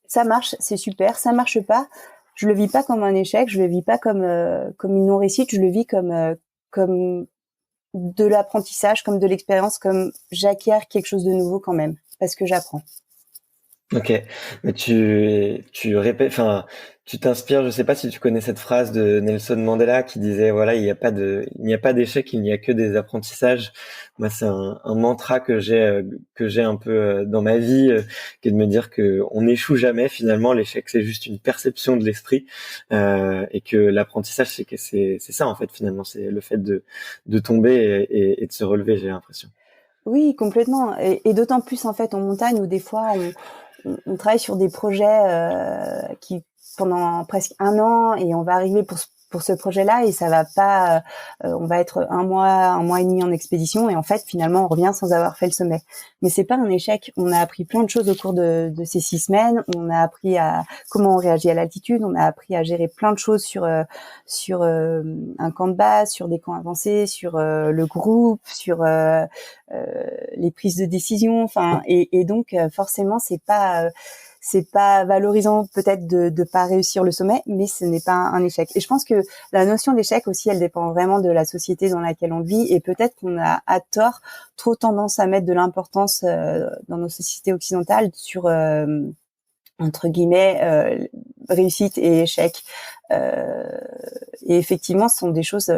ça marche, c'est super. Ça marche pas, je le vis pas comme un échec, je le vis pas comme une non réussite, je le vis comme de l'apprentissage, comme de l'expérience, comme j'acquiers quelque chose de nouveau quand même, parce que j'apprends. Ok, mais tu répètes, enfin, tu t'inspires, je sais pas si tu connais cette phrase de Nelson Mandela qui disait voilà, il n'y a pas d'échec, il n'y a que des apprentissages. Moi, c'est un mantra que j'ai un peu dans ma vie, qui est de me dire que on n'échoue jamais. Finalement, l'échec c'est juste une perception de l'esprit, et que l'apprentissage c'est ça en fait. Finalement, c'est le fait de tomber et de se relever. J'ai l'impression. Oui, complètement. Et d'autant plus en fait en montagne où des fois on travaille sur des projets qui pendant presque un an et on va arriver pour ce projet-là et ça va pas. On va être un mois et demi en expédition et en fait finalement on revient sans avoir fait le sommet. Mais c'est pas un échec. On a appris plein de choses au cours de ces 6 semaines. On a appris à comment on réagit à l'altitude. On a appris à gérer plein de choses sur un camp de base, sur des camps avancés, sur le groupe, sur les prises de décision. Enfin et donc forcément c'est pas valorisant peut-être de pas réussir le sommet, mais ce n'est pas un échec. Et je pense que la notion d'échec aussi, elle dépend vraiment de la société dans laquelle on vit. Et peut-être qu'on a à tort trop tendance à mettre de l'importance dans nos sociétés occidentales sur entre guillemets réussite et échec. Et effectivement, ce sont des choses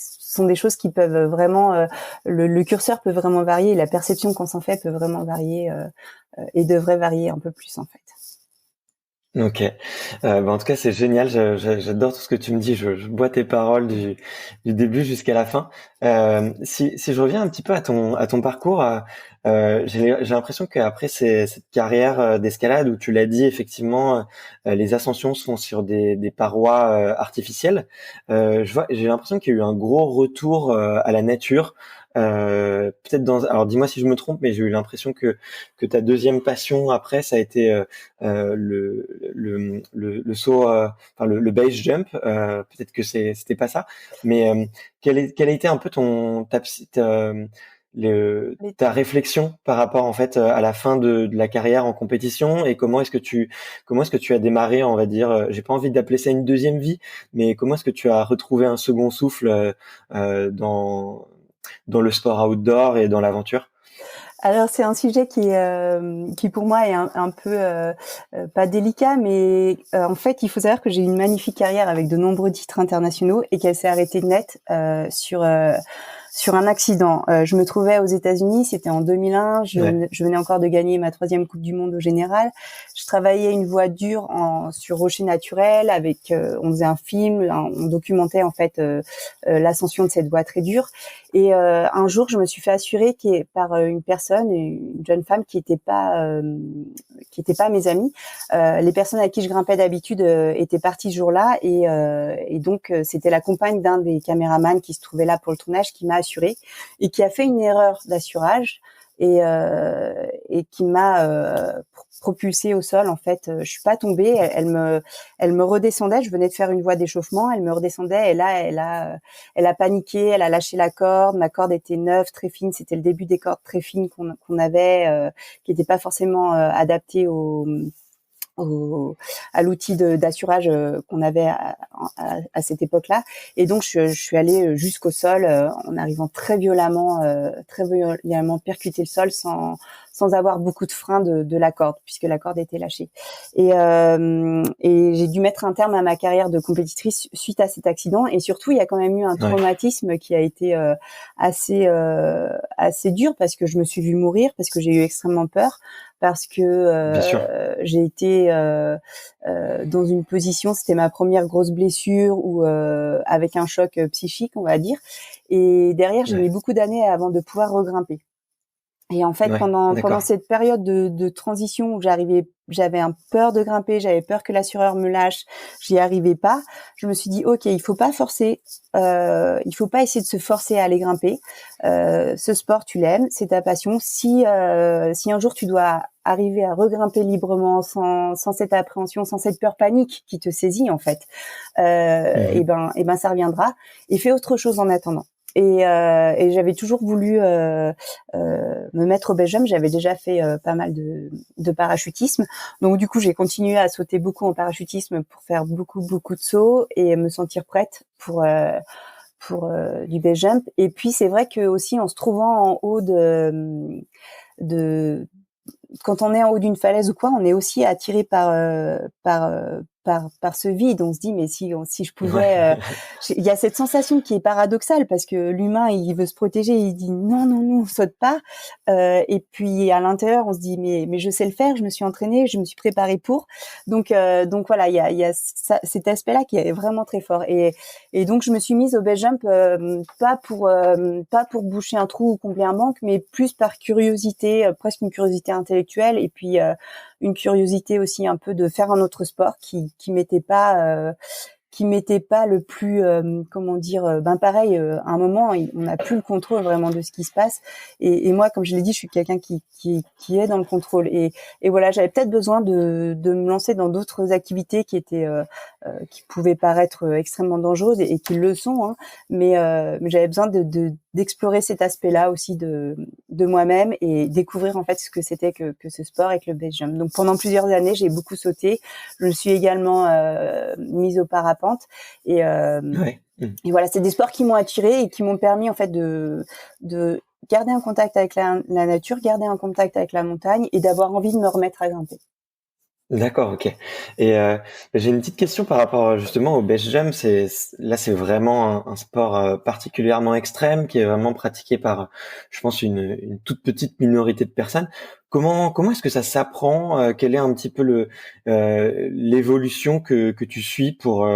sont des choses qui peuvent vraiment le curseur peut vraiment varier, la perception qu'on s'en fait peut vraiment varier et devrait varier un peu plus en fait. Ok. En tout cas, c'est génial. J'adore tout ce que tu me dis. Je bois tes paroles du début jusqu'à la fin. Si je reviens un petit peu à ton parcours, j'ai l'impression qu'après cette carrière d'escalade où tu l'as dit effectivement, les ascensions se font sur des parois artificielles. J'ai l'impression qu'il y a eu un gros retour à la nature. Peut-être alors dis-moi si je me trompe, mais j'ai eu l'impression que ta deuxième passion après ça a été le saut, enfin le base jump. Peut-être que c'était pas ça, mais quel a été un peu ta réflexion par rapport en fait à la fin de la carrière en compétition et comment est-ce que tu as démarré, on va dire, j'ai pas envie d'appeler ça une deuxième vie, mais comment est-ce que tu as retrouvé un second souffle dans le sport outdoor et dans l'aventure? Alors c'est un sujet qui pour moi est un peu pas délicat, mais en fait il faut savoir que j'ai eu une magnifique carrière avec de nombreux titres internationaux et qu'elle s'est arrêtée net sur un accident. Je me trouvais aux États-Unis, c'était en 2001. Je venais encore de gagner ma 3e Coupe du Monde au général. Je travaillais une voie dure sur rocher naturel avec, on faisait un film, on documentait en fait l'ascension de cette voie très dure. Et un jour, je me suis fait assurer par une personne, une jeune femme qui était pas mes amis. Les personnes à qui je grimpais d'habitude étaient parties ce jour-là et donc c'était la compagne d'un des caméramans qui se trouvait là pour le tournage qui m'a assurée et qui a fait une erreur d'assurage et qui m'a propulsée au sol. En fait, je suis pas tombée. Elle me redescendait. Je venais de faire une voie d'échauffement. Elle me redescendait et là, elle a paniqué. Elle a lâché la corde. Ma corde était neuve, très fine. C'était le début des cordes très fines qu'on avait, qui n'étaient pas forcément adaptées à l'outil d'assurage qu'on avait à cette époque-là. Et donc, je suis allée jusqu'au sol en arrivant très violemment percuter le sol sans avoir beaucoup de frein de la corde, puisque la corde était lâchée. Et j'ai dû mettre un terme à ma carrière de compétitrice suite à cet accident. Et surtout, il y a quand même eu un traumatisme qui a été assez dur parce que je me suis vue mourir, parce que j'ai eu extrêmement peur, parce que j'ai été dans une position, c'était ma première grosse blessure ou avec un choc psychique, on va dire. Et derrière, j'ai mis beaucoup d'années avant de pouvoir regrimper. Et en fait, pendant cette période de transition où j'avais un peur de grimper, j'avais peur que l'assureur me lâche, j'y arrivais pas. Je me suis dit, ok, il faut pas forcer, il faut pas essayer de se forcer à aller grimper. Ce sport, tu l'aimes, c'est ta passion. Si un jour tu dois arriver à regrimper librement, sans cette appréhension, sans cette peur panique qui te saisit en fait, et ben ça reviendra. Et fais autre chose en attendant. Et j'avais toujours voulu me mettre au base jump. J'avais déjà fait pas mal de parachutisme. Donc du coup, j'ai continué à sauter beaucoup en parachutisme pour faire beaucoup de sauts et me sentir prête pour du base jump. Et puis c'est vrai que aussi en se trouvant en haut quand on est en haut d'une falaise ou quoi, on est aussi attiré par ce vide. On se dit mais si je pouvais, il y a cette sensation qui est paradoxale parce que l'humain il veut se protéger, il dit non saute pas, et puis à l'intérieur on se dit mais je sais le faire, je me suis entraînée, je me suis préparée pour. Donc voilà, il y a cet aspect-là qui est vraiment très fort et donc je me suis mise au base jump pas pour boucher un trou ou combler un manque, mais plus par curiosité, presque une curiosité intellectuelle et puis une curiosité aussi un peu de faire un autre sport qui m'était pas le plus comment dire pareil, à un moment on n'a plus le contrôle vraiment de ce qui se passe et moi comme je l'ai dit je suis quelqu'un qui est dans le contrôle et voilà j'avais peut-être besoin de me lancer dans d'autres activités qui étaient qui pouvaient paraître extrêmement dangereuses et qui le sont hein, mais j'avais besoin d'explorer cet aspect-là aussi de moi-même et découvrir en fait ce que c'était que ce sport avec le base jump. Donc pendant plusieurs années j'ai beaucoup sauté, je me suis également mise au parapente et voilà, c'est des sports qui m'ont attirée et qui m'ont permis en fait de garder un contact avec la nature, garder un contact avec la montagne et d'avoir envie de me remettre à grimper. D'accord, ok. Et j'ai une petite question par rapport justement au base jump. C'est vraiment un sport particulièrement extrême qui est vraiment pratiqué par, je pense, une toute petite minorité de personnes. Comment est-ce que ça s'apprend? Quel est un petit peu l'évolution que tu suis pour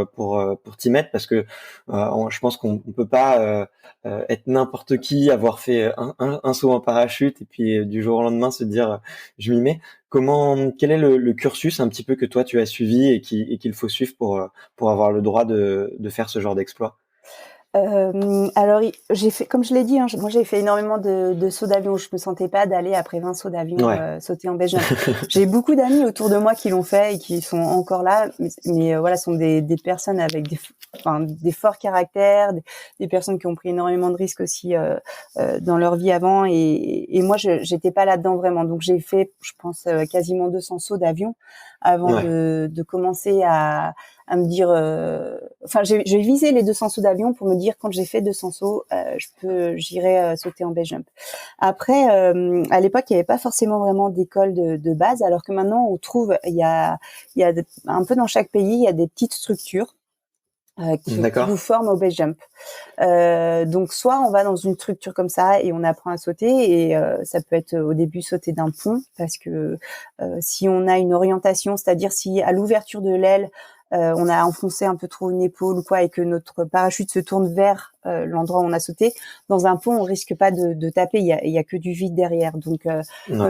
t'y mettre? Parce que je pense qu'on peut pas être n'importe qui, avoir fait un saut en parachute et puis du jour au lendemain se dire je m'y mets. Quel est le cursus un petit peu que toi tu as suivi et qu'il faut suivre pour avoir le droit de faire ce genre d'exploit? Alors j'ai fait, comme je l'ai dit, hein, moi j'ai fait énormément de sauts d'avion. Je me sentais pas d'aller après 20 sauts d'avion Ouais. sauter en base jump. J'ai beaucoup d'amis autour de moi qui l'ont fait et qui sont encore là, mais voilà, sont des personnes avec des forts caractères, des personnes qui ont pris énormément de risques aussi dans leur vie avant. Et moi j'étais pas là-dedans vraiment. Donc j'ai fait, je pense, quasiment 200 sauts d'avion avant Ouais. de commencer à me dire, enfin j'ai visé les 200 sauts d'avion pour me dire quand j'ai fait 200 sauts, j'irai sauter en base jump. Après, à l'époque, il n'y avait pas forcément vraiment d'école de base, alors que maintenant on trouve, il y a un peu dans chaque pays, il y a des petites structures qui vous forment au base jump. Donc soit on va dans une structure comme ça et on apprend à sauter et ça peut être au début sauter d'un pont parce que si on a une orientation, c'est-à-dire si à l'ouverture de l'aile on a enfoncé un peu trop une épaule ou quoi et que notre parachute se tourne vers l'endroit où on a sauté, dans un pont on risque pas de taper, il y a que du vide derrière. Donc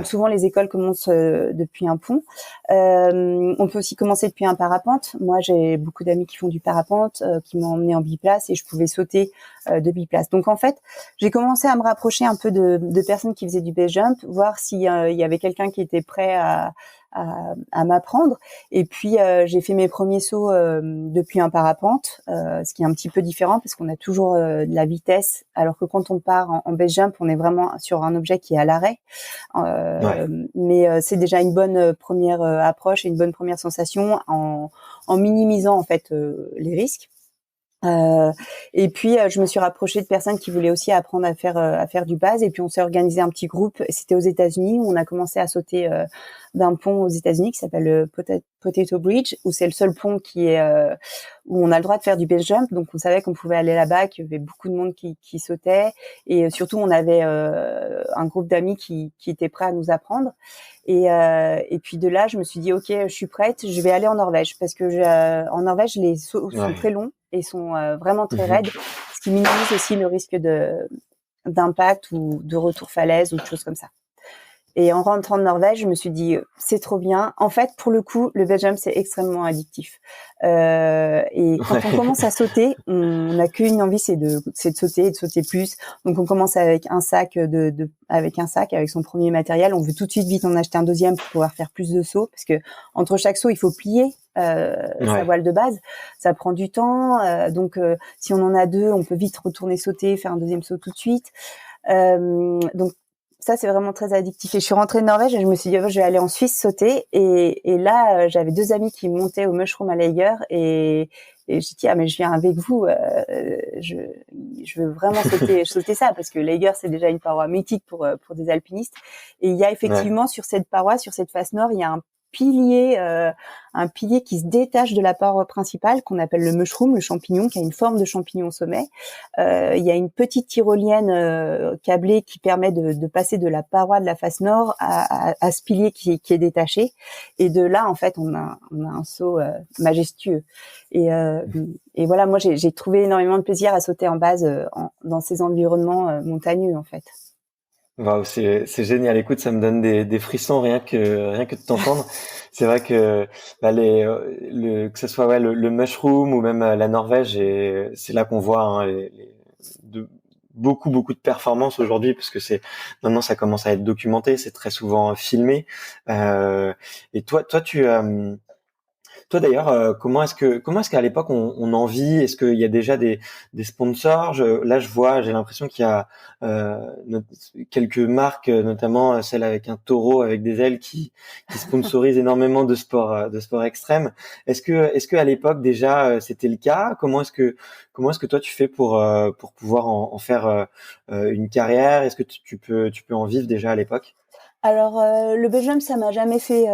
souvent les écoles commencent depuis un pont. On peut aussi commencer depuis un parapente. Moi j'ai beaucoup d'amis qui font du parapente, qui m'ont emmené en biplace et je pouvais sauter de biplace. Donc en fait j'ai commencé à me rapprocher un peu de personnes qui faisaient du base jump, voir s'il y avait quelqu'un qui était prêt à m'apprendre. Et puis j'ai fait mes premiers sauts depuis un parapente, ce qui est un petit peu différent parce qu'on a toujours de la vitesse, alors que quand on part en base jump, on est vraiment sur un objet qui est à l'arrêt. Mais c'est déjà une bonne première approche et une bonne première sensation en minimisant en fait les risques. Et puis je me suis rapprochée de personnes qui voulaient aussi apprendre à faire du base et puis on s'est organisé un petit groupe. C'était aux États-Unis où on a commencé à sauter d'un pont aux États-Unis qui s'appelle le Potato Bridge, où c'est le seul pont qui est où on a le droit de faire du base jump. Donc on savait qu'on pouvait aller là-bas, qu'il y avait beaucoup de monde qui sautait et surtout on avait un groupe d'amis qui étaient prêts à nous apprendre. Et puis de là je me suis dit ok, je suis prête, je vais aller en Norvège parce que en Norvège les sauts sont très longs et sont vraiment très raides, ce qui minimise aussi le risque d'impact ou de retour falaise ou de choses comme ça. Et en rentrant de Norvège, je me suis dit c'est trop bien. En fait, pour le coup, le base jump c'est extrêmement addictif. Et quand on commence à sauter, on n'a qu'une envie, c'est de sauter et de sauter plus. Donc on commence avec un sac avec son premier matériel. On veut tout de suite vite en acheter un deuxième pour pouvoir faire plus de sauts parce que entre chaque saut, il faut plier sa voile de base. Ça prend du temps. Donc si on en a deux, on peut vite retourner sauter, faire un deuxième saut tout de suite. Donc ça c'est vraiment très addictif. Et je suis rentrée de Norvège et je me suis dit, oh, je vais aller en Suisse sauter. Et là, j'avais 2 amis qui montaient au Mushroom à l'Eiger et j'ai dit, ah, mais je viens avec vous, je veux vraiment sauter ça, parce que l'Eiger, c'est déjà une paroi mythique pour des alpinistes. Et il y a effectivement, sur cette paroi, sur cette face nord, il y a un pilier qui se détache de la paroi principale, qu'on appelle le mushroom, le champignon, qui a une forme de champignon au sommet. Il y a une petite tyrolienne câblée qui permet de passer de la paroi de la face nord à ce pilier qui est détaché. Et de là, en fait, on a un saut majestueux. Et voilà, moi, j'ai trouvé énormément de plaisir à sauter en base dans ces environnements montagneux, en fait. Waouh, c'est génial. Écoute, ça me donne des frissons rien que de t'entendre. C'est vrai que que ce soit le mushroom ou même la Norvège, et c'est là qu'on voit hein, beaucoup de performances aujourd'hui, parce que maintenant ça commence à être documenté, c'est très souvent filmé. Et toi toi d'ailleurs, comment est-ce qu'à l'époque on en vit? Est-ce qu'il y a déjà des sponsors? Là, j'ai l'impression qu'il y a quelques marques, notamment celle avec un taureau avec des ailes, qui sponsorisent énormément de sport extrême. Est-ce que à l'époque déjà c'était le cas? Comment est-ce que toi tu fais pour pouvoir en faire une carrière? Est-ce que tu peux en vivre déjà à l'époque? Alors le Belgium, ça m'a jamais fait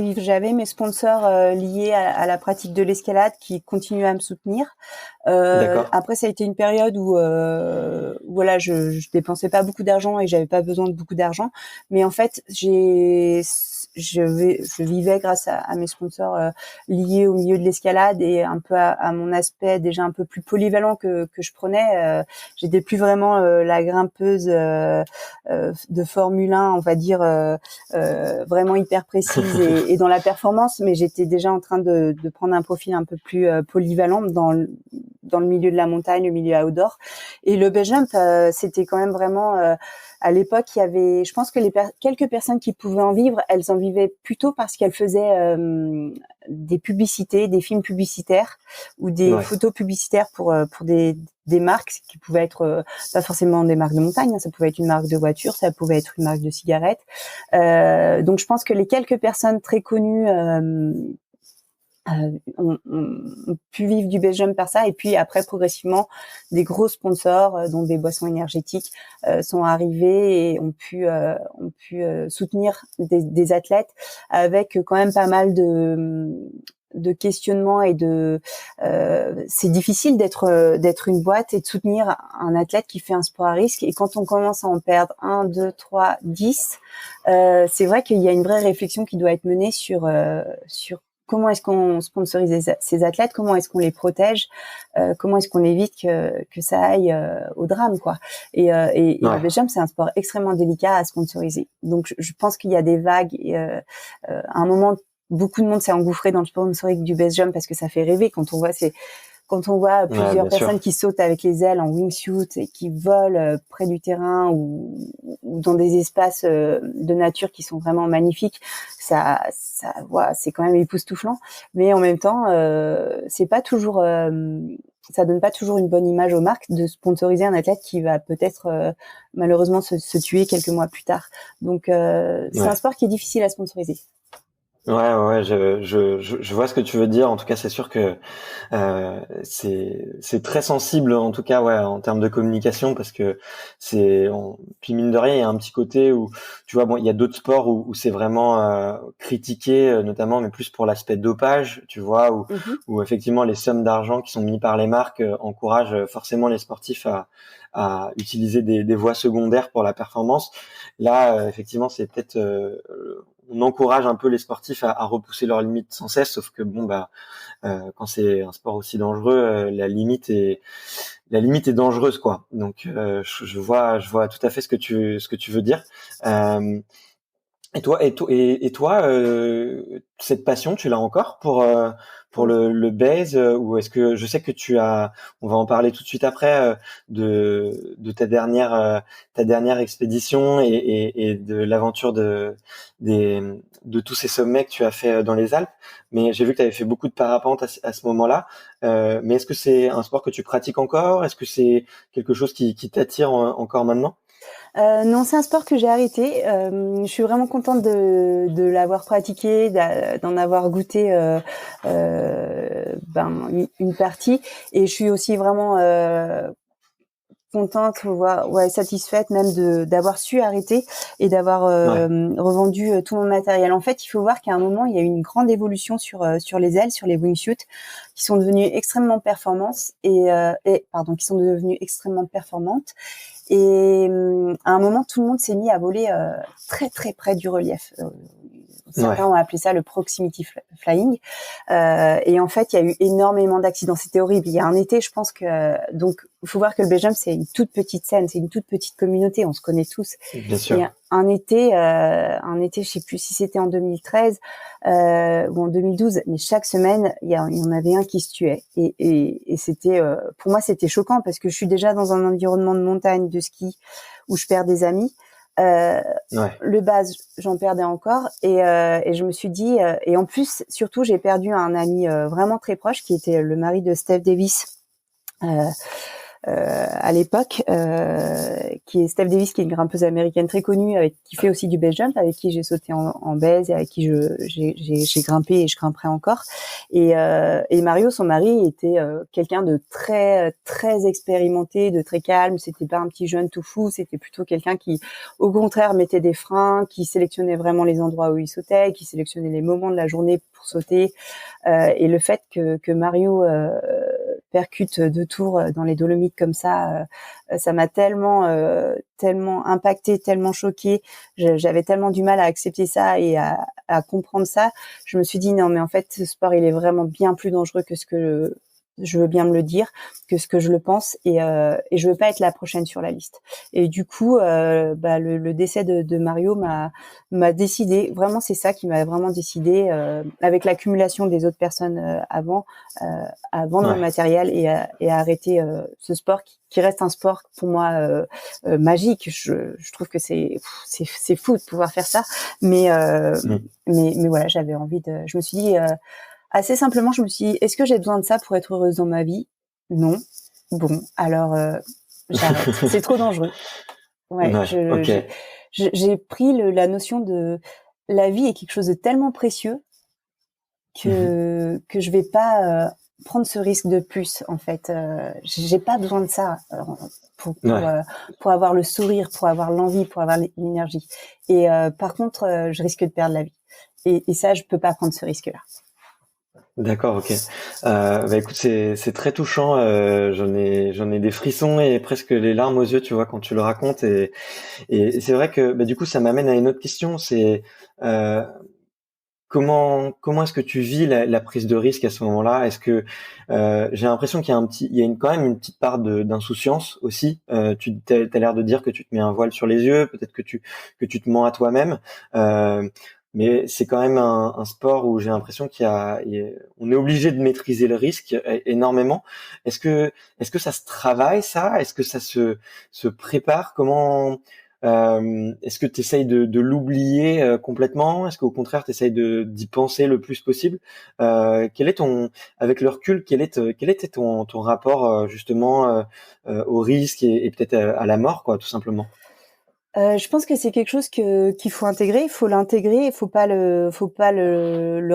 vivre. J'avais mes sponsors liés à la pratique de l'escalade qui continuaient à me soutenir. D'accord. Après, ça a été une période où voilà, je dépensais pas beaucoup d'argent et j'avais pas besoin de beaucoup d'argent. Mais en fait, je vivais grâce à mes sponsors liés au milieu de l'escalade et un peu à mon aspect déjà un peu plus polyvalent que je prenais. J'étais plus vraiment la grimpeuse de Formule 1, on va dire, vraiment hyper précise et dans la performance, mais j'étais déjà en train de prendre un profil un peu plus polyvalent dans le milieu de la montagne, le milieu outdoor. Et le base jump, c'était quand même vraiment à l'époque, il y avait, je pense que quelques personnes qui pouvaient en vivre, elles en vivaient plutôt parce qu'elles faisaient des publicités, des films publicitaires ou des Ouais. photos publicitaires pour des marques qui pouvaient être pas forcément des marques de montagne, hein, ça pouvait être une marque de voiture, ça pouvait être une marque de cigarettes. Donc je pense que les quelques personnes très connues ont pu vivre du base jump par ça, et puis après progressivement des gros sponsors dont des boissons énergétiques sont arrivés et ont pu soutenir des athlètes avec quand même pas mal de questionnements et c'est difficile d'être une boîte et de soutenir un athlète qui fait un sport à risque, et quand on commence à en perdre 1, 2, 3, 10, c'est vrai qu'il y a une vraie réflexion qui doit être menée sur comment est-ce qu'on sponsorise ces athlètes, comment est-ce qu'on les protège, comment est-ce qu'on évite que ça aille au drame, quoi. Et le base jump, c'est un sport extrêmement délicat à sponsoriser. Donc je pense qu'il y a des vagues et à un moment beaucoup de monde s'est engouffré dans le sponsoring du base jump parce que ça fait rêver quand on voit plusieurs Bien personnes sûr. qui sautent avec les ailes en wingsuit et qui volent près du terrain ou dans des espaces de nature qui sont vraiment magnifiques, voilà, c'est quand même époustouflant. Mais en même temps, c'est pas toujours, ça donne pas toujours une bonne image aux marques de sponsoriser un athlète qui va peut-être malheureusement se tuer quelques mois plus tard. Donc c'est un Ouais. sport qui est difficile à sponsoriser. Ouais, je vois ce que tu veux dire. En tout cas, c'est sûr que c'est très sensible, en tout cas, ouais, en termes de communication, parce que puis mine de rien, il y a un petit côté où, tu vois, bon, il y a d'autres sports où c'est vraiment critiqué, notamment, mais plus pour l'aspect dopage, tu vois, Mm-hmm. où effectivement les sommes d'argent qui sont mises par les marques encouragent forcément les sportifs à utiliser des voies secondaires pour la performance. Là, effectivement, c'est peut-être on encourage un peu les sportifs à repousser leurs limites sans cesse, sauf que bon bah quand c'est un sport aussi dangereux, la limite est dangereuse, quoi. Donc je vois tout à fait ce que tu veux dire. Euh, et toi, cette passion, tu l'as encore pour le base, ou est-ce que je sais que on va en parler tout de suite après, de ta dernière expédition et de l'aventure des de tous ces sommets que tu as fait dans les Alpes. Mais j'ai vu que tu avais fait beaucoup de parapente à ce moment-là. Mais est-ce que c'est un sport que tu pratiques encore? Est-ce que c'est quelque chose qui t'attire encore maintenant? Non, c'est un sport que j'ai arrêté. Je suis vraiment contente de l'avoir pratiqué, d'en avoir goûté une partie. Et je suis aussi vraiment contente, satisfaite même d'avoir su arrêter et d'avoir revendu tout mon matériel. En fait, il faut voir qu'à un moment, il y a eu une grande évolution sur les ailes, sur les wingsuits, qui sont devenues extrêmement performantes qui sont devenues extrêmement performantes. Et à un moment, tout le monde s'est mis à voler très très près du relief. Certains ont appelé ça le proximity flying. Et en fait, il y a eu énormément d'accidents. C'était horrible. Il y a un été, je pense que... Donc, il faut voir que le Belgium, c'est une toute petite scène, c'est une toute petite communauté. On se connaît tous. Bien sûr. Et un été, je sais plus si c'était en 2013 ou en 2012, mais chaque semaine, il y en avait un qui se tuait. Et c'était... pour moi, c'était choquant parce que je suis déjà dans un environnement de montagne, de ski, où je perds des amis. Le base, j'en perdais encore et je me suis dit et en plus surtout j'ai perdu un ami vraiment très proche qui était le mari de Steph Davis à l'époque, qui est Steph Davis, qui est une grimpeuse américaine très connue, qui fait aussi du base jump, avec qui j'ai sauté en base et avec qui j'ai grimpé et je grimperai encore. Et Mario, son mari, était quelqu'un de très très expérimenté, de très calme. C'était pas un petit jeune tout fou, c'était plutôt quelqu'un qui, au contraire, mettait des freins, qui sélectionnait vraiment les endroits où il sautait, qui sélectionnait les moments de la journée pour sauter. Et le fait que Mario percute 2 tours dans les Dolomites comme ça m'a tellement impacté, tellement choqué. J'avais tellement du mal à accepter ça et à comprendre ça. Je me suis dit non, mais en fait, ce sport, il est vraiment bien plus dangereux que ce que je veux bien me le dire, que ce que je le pense, et je veux pas être la prochaine sur la liste. Et du coup, le décès de Mario m'a décidé, vraiment c'est ça qui m'a vraiment décidé, avec l'accumulation des autres personnes avant, à vendre mon matériel et à arrêter ce sport qui reste un sport pour moi magique. Je trouve que c'est fou de pouvoir faire ça, mais voilà, j'avais envie je me suis dit assez simplement, je me suis dit, est-ce que j'ai besoin de ça pour être heureuse dans ma vie? Non. Bon, alors j'arrête. C'est trop dangereux. J'ai pris la notion de la vie est quelque chose de tellement précieux que je vais pas prendre ce risque de plus. En fait, j'ai pas besoin de ça pour avoir le sourire, pour avoir l'envie, pour avoir l'énergie. Et par contre, je risque de perdre la vie. Et ça, je peux pas prendre ce risque-là. D'accord, ok. Écoute, c'est très touchant. J'en ai des frissons et presque les larmes aux yeux, tu vois, quand tu le racontes. Et c'est vrai que du coup, ça m'amène à une autre question. C'est comment est-ce que tu vis la prise de risque à ce moment-là? Est-ce que j'ai l'impression qu'il y a quand même une petite part d'insouciance aussi. Tu t'as l'air de dire que tu te mets un voile sur les yeux, peut-être que tu te mens à toi-même. Mais c'est quand même un sport où j'ai l'impression on est obligé de maîtriser le risque énormément. Est-ce que ça se travaille, ça? Est-ce que ça se prépare? Comment est-ce que tu essayes de l'oublier complètement? Est-ce qu'au contraire tu essayes d'y penser le plus possible? Avec le recul, quel était ton rapport justement au risque et peut-être à la mort, quoi, tout simplement? Je pense que c'est quelque chose qu'il faut intégrer. Il faut l'intégrer. Il faut pas le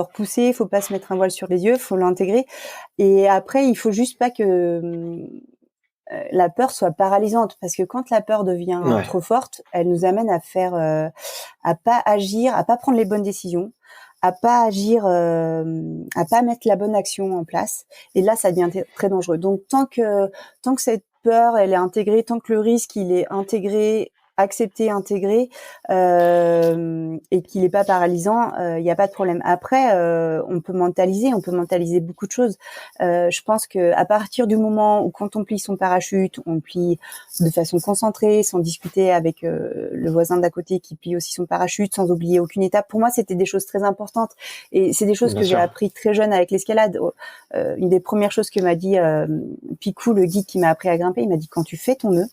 repousser. Il faut pas se mettre un voile sur les yeux. Il faut l'intégrer. Et après, il faut juste pas que la peur soit paralysante, parce que quand la peur devient trop forte, elle nous amène à faire, à pas agir, à pas prendre les bonnes décisions, à pas agir, à pas mettre la bonne action en place. Et là, ça devient très dangereux. Donc, tant que cette peur, elle est intégrée, tant que le risque, il est intégré, accepté, intégré, et qu'il est pas paralysant, il y a pas de problème. Après, on peut mentaliser beaucoup de choses. Je pense que à partir du moment où, quand on plie son parachute, on plie de façon concentrée, sans discuter avec le voisin d'à côté qui plie aussi son parachute, sans oublier aucune étape. Pour moi, c'était des choses très importantes, et c'est des choses que j'ai appris très jeune avec l'escalade. Une des premières choses que m'a dit Picou, le guide qui m'a appris à grimper, il m'a dit: quand tu fais ton nœud,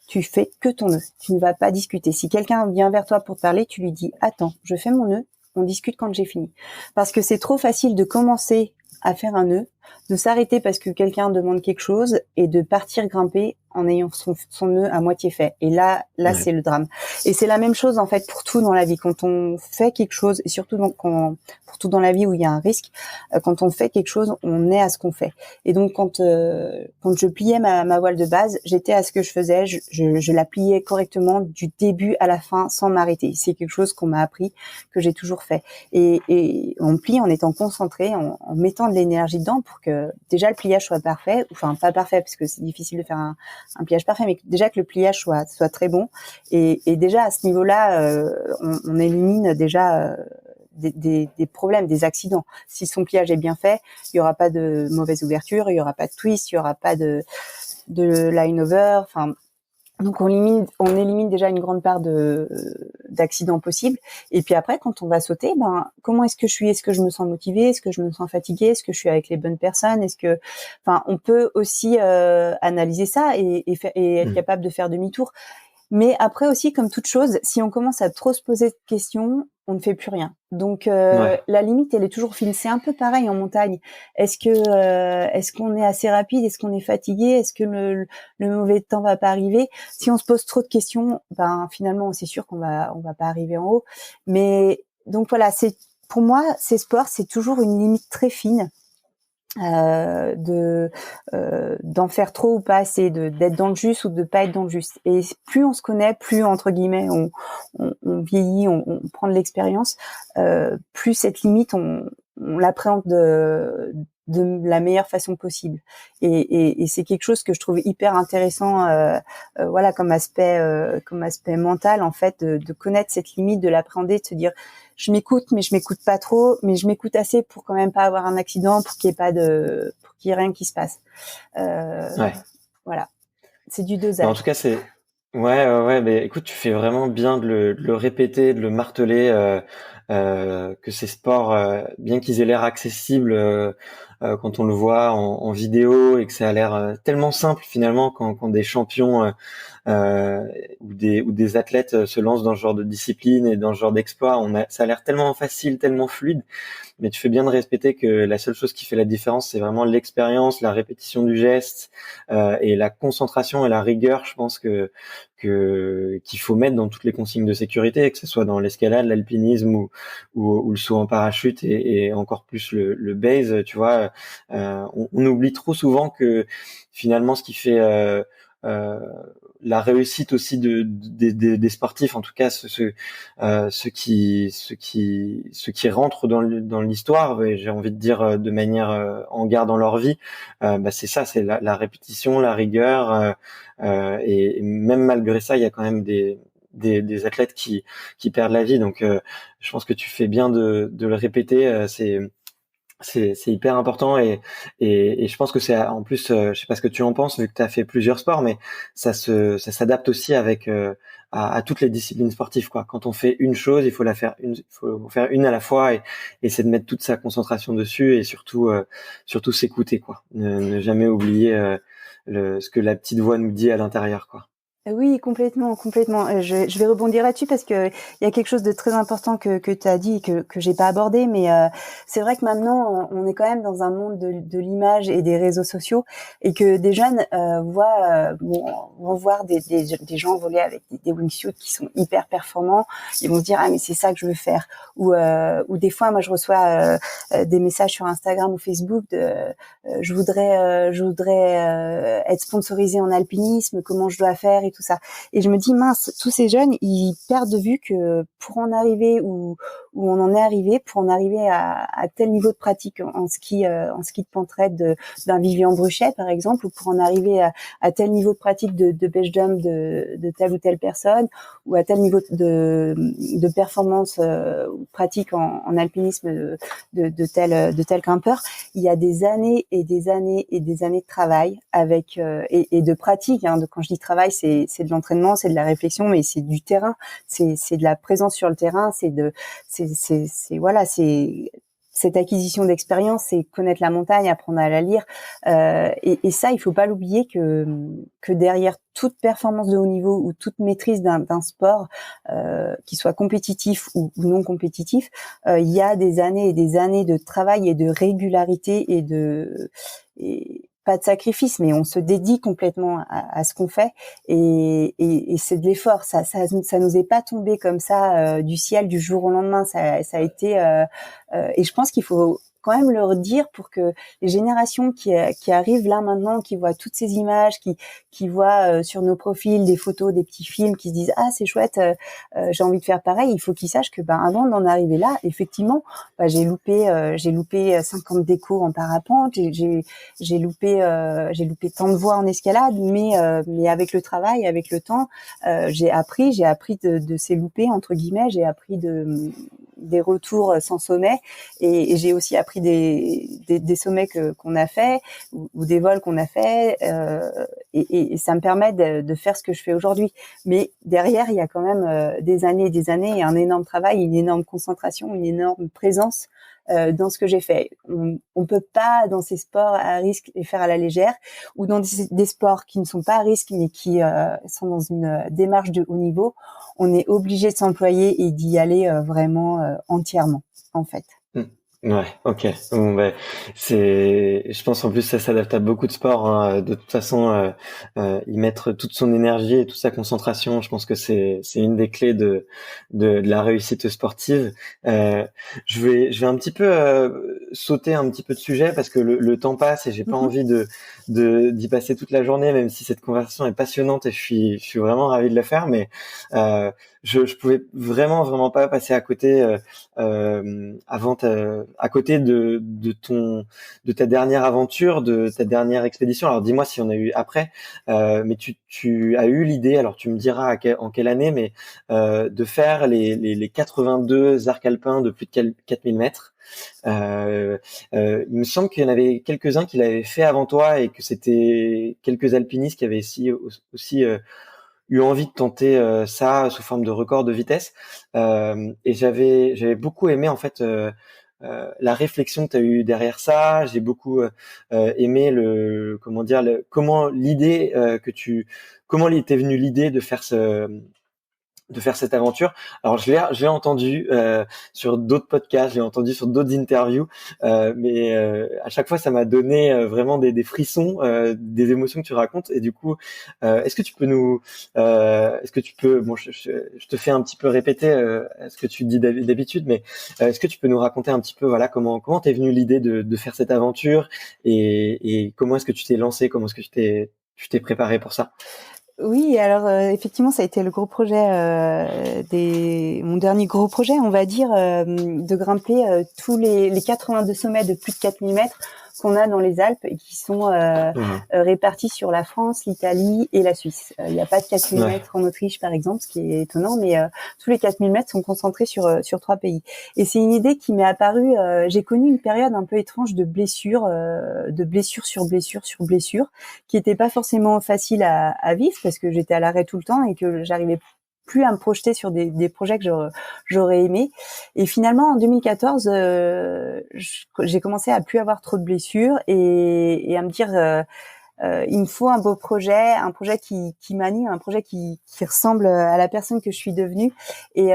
tu fais que ton nœud. Tu ne vas pas discuter. Si quelqu'un vient vers toi pour te parler, tu lui dis: attends, je fais mon nœud, on discute quand j'ai fini. Parce que c'est trop facile de commencer à faire un nœud de s'arrêter parce que quelqu'un demande quelque chose et de partir grimper en ayant son nœud à moitié fait. Et là, c'est le drame. Et c'est la même chose en fait pour tout dans la vie. Quand on fait quelque chose, et surtout pour tout dans la vie où il y a un risque, quand on fait quelque chose, on est à ce qu'on fait. Et donc quand je pliais ma voile de base, j'étais à ce que je faisais. Je la pliais correctement du début à la fin sans m'arrêter. C'est quelque chose qu'on m'a appris, que j'ai toujours fait. Et on plie en étant concentré, en mettant de l'énergie dedans pour que déjà le pliage soit parfait. Enfin pas parfait parce que c'est difficile de faire un pliage parfait, mais déjà que le pliage soit très bon. Et déjà à ce niveau-là, on élimine déjà des problèmes, des accidents. Si son pliage est bien fait, il y aura pas de mauvaise ouverture, il y aura pas de twist, il y aura pas de line over. Enfin, donc on élimine déjà une grande part d'accidents possibles. Et puis après, quand on va sauter, comment est-ce que je suis? Est-ce que je me sens motivée? Est-ce que je me sens fatiguée? Est-ce que je suis avec les bonnes personnes? On peut aussi analyser ça et être capable de faire demi-tour. Mais après aussi, comme toute chose, si on commence à trop se poser de questions, on ne fait plus rien. Donc la limite, elle est toujours fine. C'est un peu pareil en montagne. Est-ce qu'on est assez rapide? Est-ce qu'on est fatigué? Est-ce que le mauvais temps va pas arriver? Si on se pose trop de questions, finalement, c'est sûr qu'on va pas arriver en haut. Mais donc voilà, pour moi, ces sports, c'est toujours une limite très fine. D'en faire trop ou pas assez, d'être dans le juste ou de pas être dans le juste. Et plus on se connaît, plus entre guillemets on vieillit, on prend de l'expérience, plus cette limite on l'appréhende de la meilleure façon possible. Et c'est quelque chose que je trouve hyper intéressant, voilà, comme aspect mental en fait, de connaître cette limite, de l'appréhender, de se dire je m'écoute, mais je m'écoute pas trop, mais je m'écoute assez pour quand même pas avoir un accident, pour qu'il y ait rien qui se passe. Voilà. C'est du dosage. En tout cas, ouais. Mais écoute, tu fais vraiment bien de le répéter, de le marteler, que ces sports, bien qu'ils aient l'air accessibles, quand on le voit en vidéo et que ça a l'air tellement simple finalement quand des champions ou des athlètes se lancent dans ce genre de discipline et dans ce genre d'exploit, ça a l'air tellement facile, tellement fluide. Mais tu fais bien de respecter que la seule chose qui fait la différence, c'est vraiment l'expérience, la répétition du geste et la concentration et la rigueur. Je pense qu'il faut mettre dans toutes les consignes de sécurité, que ce soit dans l'escalade, l'alpinisme ou le saut en parachute et encore plus le base. Tu vois, on oublie trop souvent que finalement ce qui fait la réussite aussi des sportifs, en tout cas ceux qui rentrent dans l'histoire, et j'ai envie de dire de manière en gardant leur vie, c'est ça, c'est la répétition, la rigueur, et même malgré ça, il y a quand même des athlètes qui perdent la vie. Donc je pense que tu fais bien de le répéter. C'est hyper important et je pense que c'est en plus, je sais pas ce que tu en penses vu que tu as fait plusieurs sports, mais ça s'adapte aussi avec à toutes les disciplines sportives, quoi. Quand on fait une chose, il faut faire une à la fois et c'est de mettre toute sa concentration dessus et surtout s'écouter, quoi. Ne jamais oublier ce que la petite voix nous dit à l'intérieur, quoi. Oui, complètement. Je vais rebondir là-dessus parce que il y a quelque chose de très important que tu as dit et que j'ai pas abordé, mais c'est vrai que maintenant on est quand même dans un monde de l'image et des réseaux sociaux et que des jeunes vont voir des gens voler avec des wingsuits qui sont hyper performants. Ils vont se dire mais c'est ça que je veux faire. Ou des fois moi je reçois des messages sur Instagram ou Facebook je voudrais être sponsorisée en alpinisme, comment je dois faire et tout ça. Et je me dis mince, tous ces jeunes, ils perdent de vue que pour en arriver où on en est arrivé, pour en arriver à tel niveau de pratique en ski de pentraide d'un Vivian Bruchet par exemple, ou pour en arriver à tel niveau de pratique de beach jump de telle ou telle personne, ou à tel niveau de performance pratique en alpinisme de tel grimpeur, il y a des années et des années et des années de travail avec et de pratique, hein. Quand je dis travail, c'est de l'entraînement, c'est de la réflexion, mais c'est du terrain, c'est de la présence sur le terrain, c'est cette acquisition d'expérience, c'est connaître la montagne, apprendre à la lire. Et ça, il faut pas l'oublier que derrière toute performance de haut niveau ou toute maîtrise d'un sport, qui soit compétitif ou non compétitif, il y a des années et des années de travail et de régularité et pas de sacrifice, mais on se dédie complètement à ce qu'on fait et c'est de l'effort. Ça nous est pas tombé comme ça du ciel du jour au lendemain. Ça a été et je pense qu'il faut quand même leur dire pour que les générations qui arrivent là maintenant, qui voient toutes ces images, qui voient sur nos profils des photos, des petits films, qui se disent ah c'est chouette, j'ai envie de faire pareil. Il faut qu'ils sachent que avant d'en arriver là, effectivement, j'ai loupé 50 décos en parapente, j'ai loupé tant de voies en escalade, mais avec le travail, avec le temps, j'ai appris de ces loupés entre guillemets, j'ai appris des retours sans sommet et j'ai aussi appris des sommets qu'on a fait ou des vols qu'on a fait et ça me permet de faire ce que je fais aujourd'hui. Mais derrière, il y a quand même des années et des années et un énorme travail, une énorme concentration, une énorme présence dans ce que j'ai fait. On peut pas dans ces sports à risque les faire à la légère ou dans des sports qui ne sont pas à risque mais qui sont dans une démarche de haut niveau. On est obligé de s'employer et d'y aller vraiment entièrement en fait. Ouais, ok. Bon, je pense en plus ça s'adapte à beaucoup de sports. Hein. De toute façon, y mettre toute son énergie et toute sa concentration, je pense que c'est une des clés de la réussite sportive. Je vais un petit peu sauter un petit peu de sujet parce que le temps passe et j'ai pas envie d'y passer toute la journée, même si cette conversation est passionnante et je suis vraiment ravi de le faire, mais je pouvais vraiment pas passer à côté à côté de ta dernière aventure, de ta dernière expédition. Alors dis-moi s'il y en a eu après, mais tu as eu l'idée, alors tu me diras en quelle année, mais de faire les 82 arcs alpins de plus de 4000 mètres. Il me semble qu'il y en avait quelques-uns qui l'avaient fait avant toi et que c'était quelques alpinistes qui avaient aussi eu envie de tenter ça sous forme de record de vitesse. Et j'avais beaucoup aimé en fait la réflexion que tu as eue derrière ça. J'ai beaucoup aimé comment il t'est venu l'idée de faire cette aventure. Alors je l'ai entendu sur d'autres podcasts, je l'ai entendu sur d'autres interviews, mais à chaque fois ça m'a donné vraiment des frissons, des émotions que tu racontes. Et du coup, est-ce que tu peux, bon, je te fais un petit peu répéter ce que tu dis d'habitude, mais est-ce que tu peux nous raconter un petit peu, voilà, comment t'es venue l'idée de faire cette aventure et comment est-ce que tu t'es lancé, comment est-ce que tu t'es préparé pour ça? Oui, alors effectivement, ça a été le gros projet mon dernier gros projet, on va dire, de grimper tous les 82 sommets de plus de 4000 mètres qu'on a dans les Alpes et qui sont répartis sur la France, l'Italie et la Suisse. Il n'y a pas de 4000 mètres en Autriche, par exemple, ce qui est étonnant, mais tous les 4000 mètres sont concentrés sur 3 pays. Et c'est une idée qui m'est apparue, j'ai connu une période un peu étrange de blessure sur blessure, qui était pas forcément facile à vivre parce que j'étais à l'arrêt tout le temps et que j'arrivais plus à me projeter sur des projets que j'aurais aimé. Et finalement, en 2014, j'ai commencé à plus avoir trop de blessures et à me dire, il me faut un beau projet, un projet qui m'anime, un projet qui ressemble à la personne que je suis devenue. Et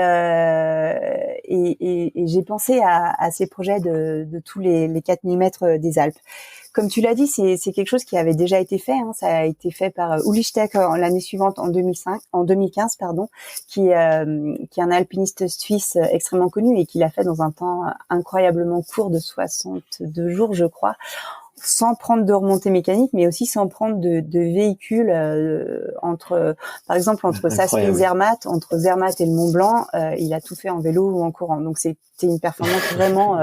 j'ai pensé à ces projets de tous les 4000 mètres des Alpes. Comme tu l'as dit, c'est quelque chose qui avait déjà été fait. Hein. Ça a été fait par Ulrich Steck l'année suivante, en 2015, qui est un alpiniste suisse extrêmement connu et qui l'a fait dans un temps incroyablement court de 62 jours, je crois, sans prendre de remontée mécanique, mais aussi sans prendre de véhicules par exemple, entre Sassari et Zermatt, entre Zermatt et le Mont Blanc, il a tout fait en vélo ou en courant. Donc c'était une performance vraiment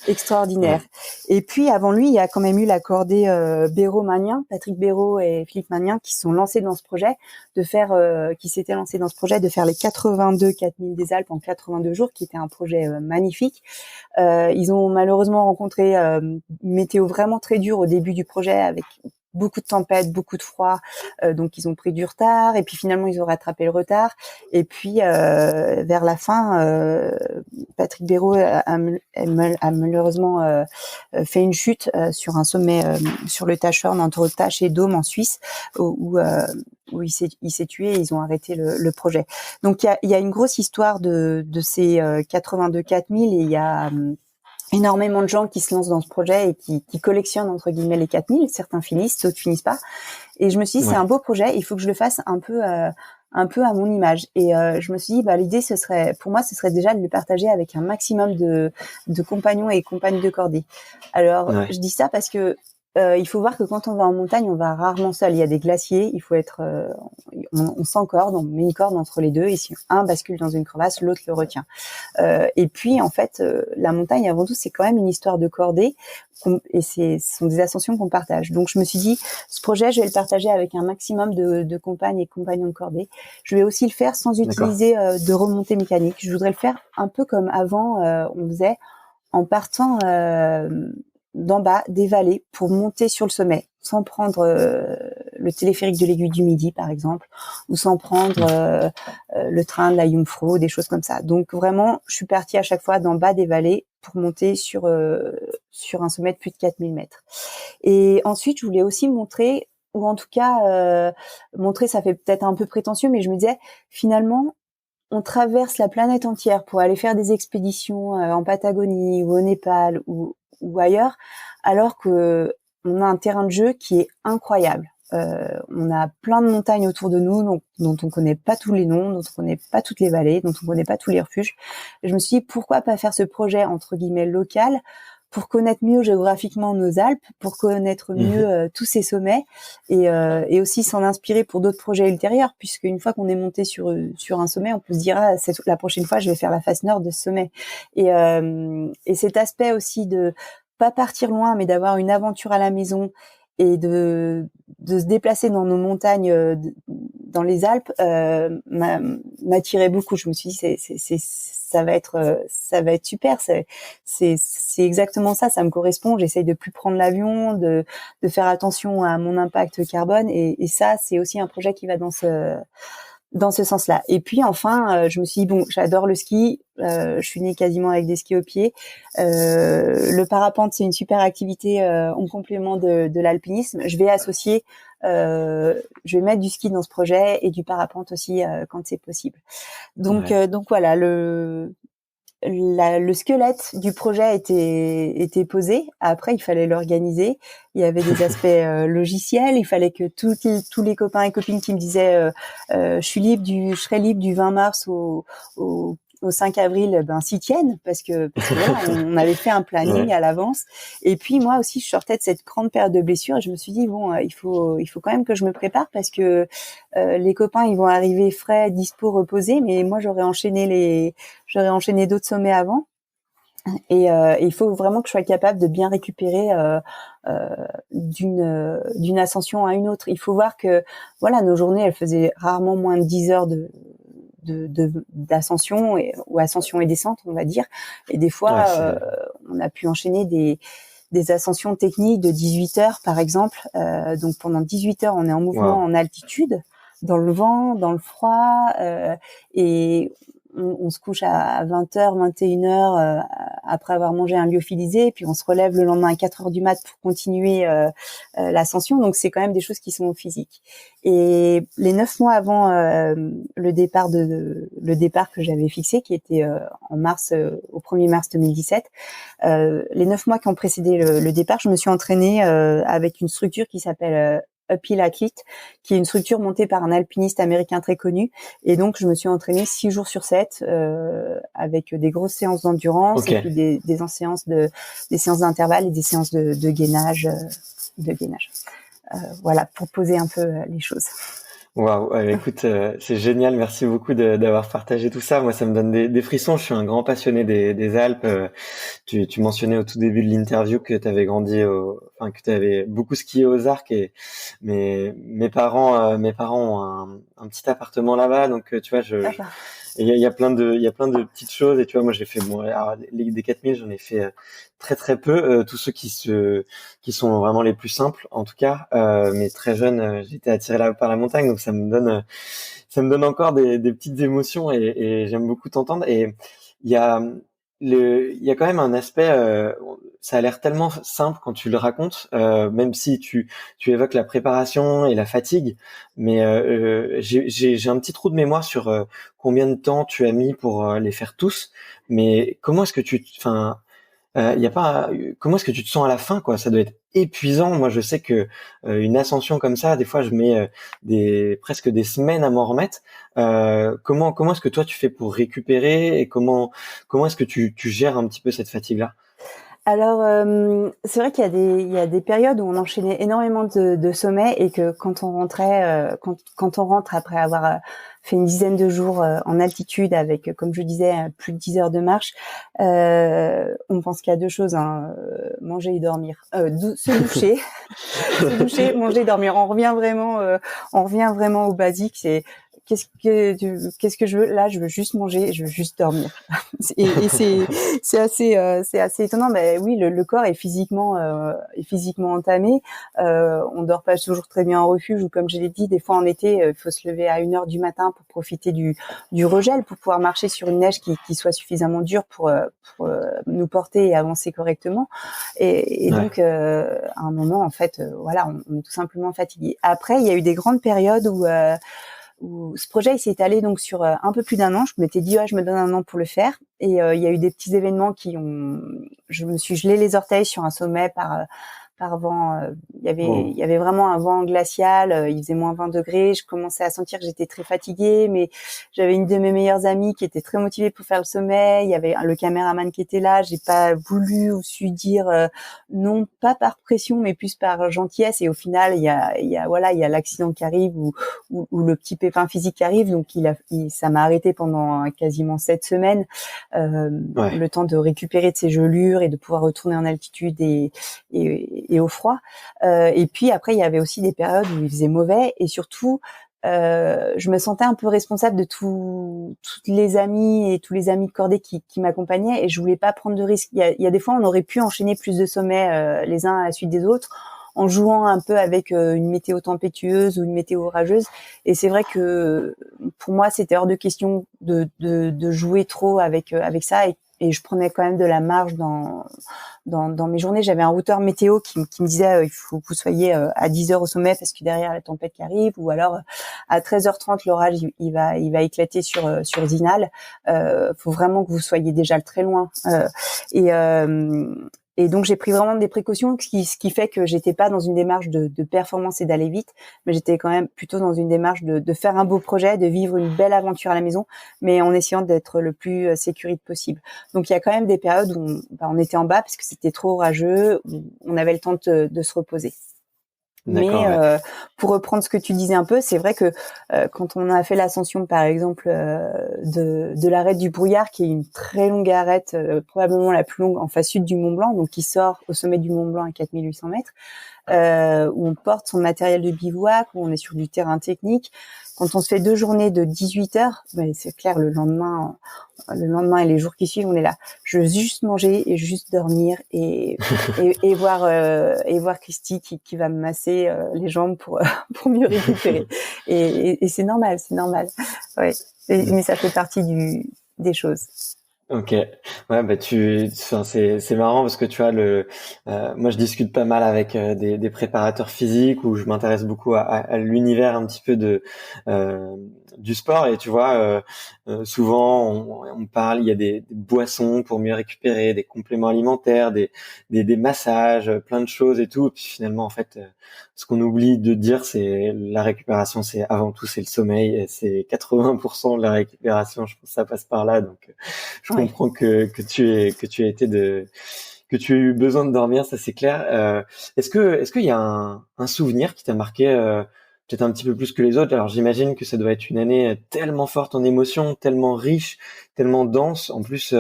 extraordinaire. Et puis avant lui, il y a quand même eu la cordée Béraud-Magnien, Patrick Béraud et Philippe Magnien qui s'étaient lancés dans ce projet de faire les 82 4000 des Alpes en 82 jours, qui était un projet magnifique. Ils ont malheureusement rencontré une météo vraiment très dure au début du projet avec beaucoup de tempêtes, beaucoup de froid, donc ils ont pris du retard. Et puis finalement, ils ont rattrapé le retard. Et puis vers la fin, Patrick Béraud a malheureusement fait une chute sur un sommet sur le Tachorn entre Tâche et Dôme en Suisse, où il s'est tué et ils ont arrêté le projet. Donc il y a une grosse histoire de ces 82 4000 et il y a énormément de gens qui se lancent dans ce projet et qui collectionnent entre guillemets les 4000. Certains finissent, d'autres finissent pas. Et je me suis dit, c'est un beau projet, il faut que je le fasse un peu à mon image. Et je me suis dit, l'idée, ce serait déjà de le partager avec un maximum de compagnons et compagnes de cordée. Alors, je dis ça parce que il faut voir que quand on va en montagne, on va rarement seul. Il y a des glaciers, il faut être, on s'encorde, on met une corde entre les deux, et si un bascule dans une crevasse, l'autre le retient. Et puis, en fait, la montagne, avant tout, c'est quand même une histoire de cordée, et ce sont des ascensions qu'on partage. Donc, je me suis dit, ce projet, je vais le partager avec un maximum de compagnes et compagnons de cordée. Je vais aussi le faire sans utiliser de remontée mécanique. Je voudrais le faire un peu comme avant, on faisait, en partant d'en bas des vallées pour monter sur le sommet, sans prendre le téléphérique de l'Aiguille du Midi, par exemple, ou sans prendre le train de la Jungfrau, des choses comme ça. Donc vraiment, je suis partie à chaque fois d'en bas des vallées pour monter sur un sommet de plus de 4000 mètres. Et ensuite, je voulais aussi montrer, ou en tout cas montrer, ça fait peut-être un peu prétentieux, mais je me disais, finalement, on traverse la planète entière pour aller faire des expéditions en Patagonie ou au Népal ou ailleurs, alors que on a un terrain de jeu qui est incroyable. On a plein de montagnes autour de nous, dont on connaît pas tous les noms, dont on connaît pas toutes les vallées, dont on connaît pas tous les refuges. Et je me suis dit, pourquoi pas faire ce projet entre guillemets local pour connaître mieux géographiquement nos Alpes, pour connaître mieux tous ces sommets, et aussi s'en inspirer pour d'autres projets ultérieurs, puisque une fois qu'on est monté sur un sommet, on peut se dire la prochaine fois je vais faire la face nord de ce sommet. Et cet aspect aussi de pas partir loin, mais d'avoir une aventure à la maison et de se déplacer dans nos montagnes, dans les Alpes, m'attirait beaucoup. Je me suis dit ça va être super. C'est exactement ça. Ça me correspond. J'essaye de plus prendre l'avion, de faire attention à mon impact carbone, et ça, c'est aussi un projet qui va dans ce sens-là. Et puis enfin, je me suis dit, bon, j'adore le ski, je suis née quasiment avec des skis aux pieds. Le parapente, c'est une super activité en complément de l'alpinisme. Je vais associer, je vais mettre du ski dans ce projet et du parapente aussi quand c'est possible. Donc voilà, le squelette du projet était posé. Après, il fallait l'organiser. Il y avait des aspects logiciels. Il fallait que tous les copains et copines qui me disaient je serai libre du 20 mars au 5 avril, s'y tiennent, parce que voilà, on avait fait un planning à l'avance. Et puis moi aussi, je sortais de cette grande période de blessure et je me suis dit, bon, il faut quand même que je me prépare, parce que les copains, ils vont arriver frais, dispo, reposés, mais moi, j'aurais enchaîné d'autres sommets avant. Et il faut vraiment que je sois capable de bien récupérer d'une ascension à une autre. Il faut voir que voilà, nos journées, elles faisaient rarement moins de 10 heures d'ascension ou ascension et descente, on va dire. Et des fois, on a pu enchaîner des ascensions techniques de 18 heures, par exemple. Donc pendant 18 heures, on est en mouvement en altitude, dans le vent, dans le froid, et on se couche à 20h, 21h après avoir mangé un lyophilisé, puis on se relève le lendemain à 4h du mat pour continuer l'ascension. Donc c'est quand même des choses qui sont physiques. Et les 9 mois avant le départ que j'avais fixé, qui était en mars, au 1er mars 2017, les 9 mois qui ont précédé le départ, je me suis entraînée avec une structure qui s'appelle Uphill Athlete, qui est une structure montée par un alpiniste américain très connu. Et donc, je me suis entraînée 6 jours sur 7 avec des grosses séances d'endurance et puis des séances d'intervalle et des séances de gainage. Voilà, pour poser un peu les choses. Waouh, écoute, c'est génial, merci beaucoup d'avoir partagé tout ça. Moi, ça me donne des frissons. Je suis un grand passionné des Alpes. Tu mentionnais au tout début de l'interview que tu avais que tu avais beaucoup skié aux Arcs, et mes parents ont un petit appartement là-bas, donc tu vois, il y a plein de petites choses. Et tu vois, moi, j'ai fait, bon, alors, des 4000, j'en ai fait très très peu. Tous ceux qui sont vraiment les plus simples, en tout cas. Mais très jeune, j'étais attiré là par la montagne, donc ça me donne encore des petites émotions et j'aime beaucoup t'entendre. Et il y a il y a quand même un aspect, ça a l'air tellement simple quand tu le racontes, même si tu évoques la préparation et la fatigue, mais j'ai un petit trou de mémoire sur combien de temps tu as mis pour les faire tous. Mais comment est-ce que enfin, y a pas, comment est-ce que tu te sens à la fin, quoi? Ça doit être épuisant. Moi, je sais que une ascension comme ça, des fois, je mets presque des semaines à m'en remettre. Comment est-ce que toi tu fais pour récupérer et comment est-ce que tu gères un petit peu cette fatigue-là? Alors, c'est vrai qu'il y a des périodes où on enchaînait énormément de sommets et que quand on rentrait, quand on rentre après avoir fait une dizaine de jours en altitude avec, comme je disais, plus de 10 heures de marche, on pense qu'il y a deux choses, hein, manger et dormir. Se doucher, se doucher, manger et dormir. On revient vraiment au basique. C'est qu'est-ce que je veux? Là, je veux juste manger, je veux juste dormir. Et c'est assez étonnant. Mais oui, le corps est physiquement entamé. On dort pas toujours très bien en refuge, ou comme je l'ai dit, des fois en été, il faut se lever à 1 heure du matin pour profiter du regel, pour pouvoir marcher sur une neige qui soit suffisamment dure pour nous porter et avancer correctement. Et Ouais. donc, à un moment, en fait, voilà, on est tout simplement fatigué. Après, il y a eu des grandes périodes où ce projet il s'est étalé donc sur un peu plus d'1 an. Je m'étais dit ouais, je me donne 1 an pour le faire, et il y a eu des petits événements je me suis gelé les orteils sur un sommet par vent. Oh. Il y avait vraiment un vent glacial. Il faisait -20 degrés. Je commençais à sentir que j'étais très fatiguée, mais j'avais une de mes meilleures amies qui était très motivée pour faire le sommet. Il y avait le caméraman qui était là. J'ai pas voulu ou su dire non, pas par pression, mais plus par gentillesse. Et au final, il y a l'accident qui arrive, ou le petit pépin physique qui arrive. Donc ça m'a arrêté pendant quasiment 7 semaines, Ouais. le temps de récupérer de ces gelures et de pouvoir retourner en altitude et au froid. Et puis après, il y avait aussi des périodes où il faisait mauvais, et surtout, je me sentais un peu responsable de toutes les amies et tous les amis de cordée qui m'accompagnaient, et je voulais pas prendre de risques. Il y a des fois, on aurait pu enchaîner plus de sommets les uns à la suite des autres, en jouant un peu avec une météo tempétueuse ou une météo orageuse. Et c'est vrai que pour moi, c'était hors de question de jouer trop avec ça, et je prenais quand même de la marge dans mes journées. J'avais un routeur météo qui me disait il faut que vous soyez à 10 heures au sommet parce que derrière la tempête qui arrive, ou alors à 13h30 l'orage il va éclater sur Zinal. Faut vraiment que vous soyez déjà très loin. Et et donc j'ai pris vraiment des précautions, ce qui fait que j'étais pas dans une démarche de performance et d'aller vite, mais j'étais quand même plutôt dans une démarche de faire un beau projet, de vivre une belle aventure à la maison, mais en essayant d'être le plus sécurite possible. Donc il y a quand même des périodes où on était en bas parce que c'était trop orageux, où on avait le temps de se reposer. Mais D'accord, ouais. pour reprendre ce que tu disais un peu, c'est vrai que quand on a fait l'ascension, par exemple, de l'arête du Brouillard, qui est une très longue arête, probablement la plus longue en face sud du Mont Blanc, donc qui sort au sommet du Mont Blanc à 4800 mètres, où on porte son matériel de bivouac, où on est sur du terrain technique. Quand on se fait 2 journées de 18 heures, ben c'est clair, le lendemain et les jours qui suivent, on est là. Je veux juste manger et juste dormir et voir Christy qui va me masser les jambes pour pour mieux récupérer. Et c'est normal, c'est normal. Ouais. Mais ça fait partie des choses. Ok, ouais, bah enfin, c'est marrant parce que tu vois moi je discute pas mal avec des préparateurs physiques, où je m'intéresse beaucoup à l'univers un petit peu euh, du sport. Et tu vois, souvent on parle, il y a des boissons pour mieux récupérer, des compléments alimentaires, des massages, plein de choses et tout. Et puis finalement en fait, ce qu'on oublie de dire, c'est la récupération, c'est avant tout c'est le sommeil, et c'est 80% de la récupération. Je pense que ça passe par là, donc. Je Ouais. comprends que tu aies été que tu aies eu besoin de dormir, ça c'est clair. Est-ce qu'il y a un souvenir qui t'a marqué peut-être un petit peu plus que les autres? Alors j'imagine que ça doit être une année tellement forte en émotions, tellement riche, tellement dense. En plus,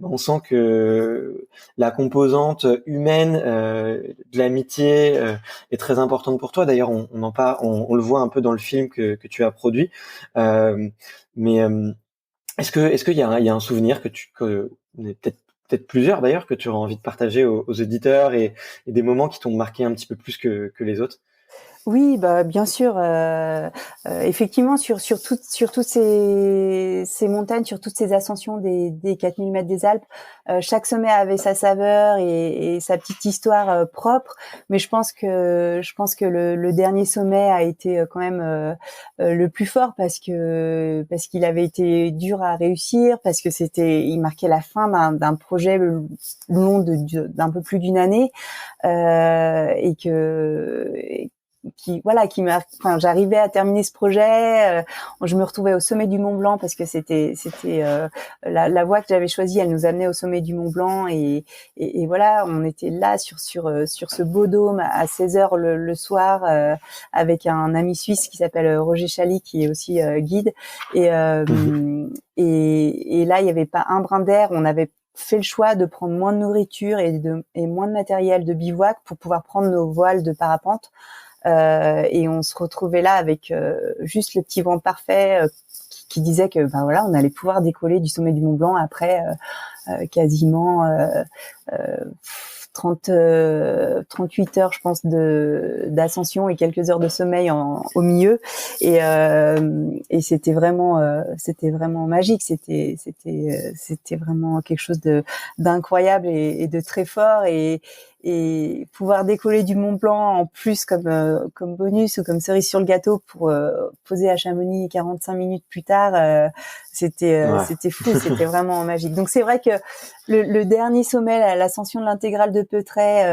on sent que la composante humaine de l'amitié est très importante pour toi. D'ailleurs, on le voit un peu dans le film que tu as produit. Mais Est-ce qu'il y a un souvenir peut-être plusieurs d'ailleurs, que tu auras envie de partager aux auditeurs et des moments qui t'ont marqué un petit peu plus que les autres? Oui, bah, bien sûr, effectivement sur toutes ces montagnes, sur toutes ces ascensions des 4000 mètres des Alpes, chaque sommet avait sa saveur et sa petite histoire, propre. Mais je pense que le dernier sommet a été, quand même, le plus fort parce qu'il avait été dur à réussir, parce que il marquait la fin d'un projet long d'un peu plus d'une année, et enfin, j'arrivais à terminer ce projet, je me retrouvais au sommet du Mont Blanc parce que c'était la voie que j'avais choisie, elle nous amenait au sommet du Mont Blanc et voilà, on était là sur ce beau dôme à 16h le soir, avec un ami suisse qui s'appelle Roger Chaly, qui est aussi guide, et Mhm. et là il y avait pas un brin d'air, on avait fait le choix de prendre moins de nourriture et moins de matériel de bivouac pour pouvoir prendre nos voiles de parapente. Et on se retrouvait là avec juste le petit vent parfait, qui disait que ben voilà, on allait pouvoir décoller du sommet du Mont Blanc après quasiment euh, 38 heures, je pense, d'ascension et quelques heures de sommeil au milieu. Et c'était vraiment magique. C'était vraiment quelque chose d'incroyable et de très fort. Et pouvoir décoller du Mont Blanc en plus comme bonus ou comme cerise sur le gâteau pour poser à Chamonix 45 minutes plus tard, Ouais. c'était fou, c'était vraiment magique. Donc c'est vrai que le dernier sommet, l'ascension de l'intégrale de Peutray,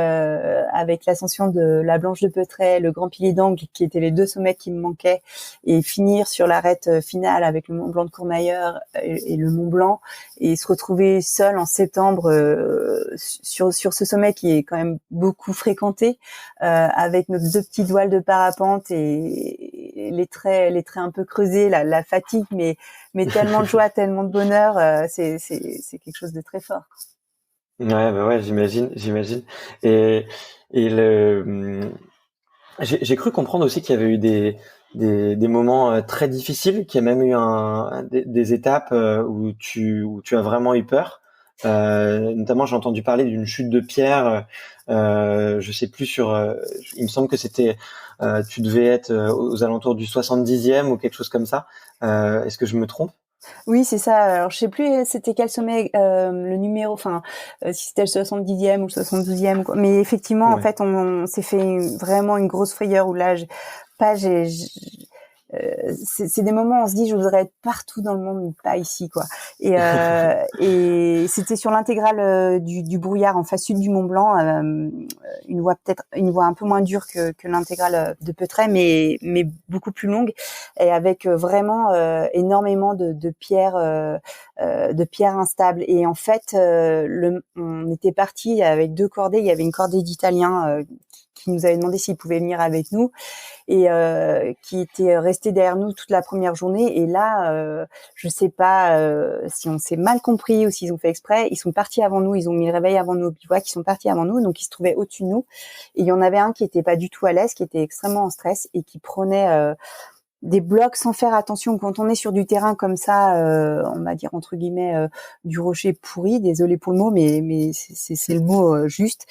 avec l'ascension de la Blanche de Peutray, le Grand Pilier d'Angle, qui étaient les deux sommets qui me manquaient, et finir sur l'arête finale avec le Mont Blanc de Courmayeur et le Mont Blanc, et se retrouver seul en septembre sur ce sommet qui est quand même beaucoup fréquenté, avec nos deux petites voiles de parapente et les traits un peu creusés, la fatigue, mais tellement de joie, tellement de bonheur, c'est quelque chose de très fort. Ouais, bah ouais, j'imagine. Et, et j'ai cru comprendre aussi qu'il y avait eu des moments très difficiles, qu'il y a même eu des étapes où tu as vraiment eu peur. Notamment, j'ai entendu parler d'une chute de pierre. Je sais plus il me semble que tu devais être aux alentours du 70e ou quelque chose comme ça. Est-ce que je me trompe? Oui, c'est ça. Alors, je sais plus c'était quel sommet, le numéro, enfin, si c'était le 70e ou le 72e ou quoi. Mais effectivement, en Ouais. fait, on s'est fait vraiment une grosse frayeur où là, pas, c'est des moments où on se dit je voudrais être partout dans le monde mais pas ici quoi, et c'était sur l'intégrale du brouillard en face sud du Mont Blanc, une voie un peu moins dure que l'intégrale de Peutray, mais beaucoup plus longue et avec vraiment énormément de pierres instables. Et en fait on était parti avec deux cordées, il y avait une cordée d'Italiens qui nous avait demandé s'ils pouvaient venir avec nous et qui était resté derrière nous toute la première journée. Et là, je sais pas si on s'est mal compris ou s'ils ont fait exprès. Ils sont partis avant nous, ils ont mis le réveil avant nous au bivouac, ils sont partis avant nous, donc ils se trouvaient au-dessus de nous. Et il y en avait un qui était pas du tout à l'aise, qui était extrêmement en stress et qui prenait des blocs sans faire attention. Quand on est sur du terrain comme ça, on va dire entre guillemets du rocher pourri, désolé pour le mot, mais c'est le mot juste.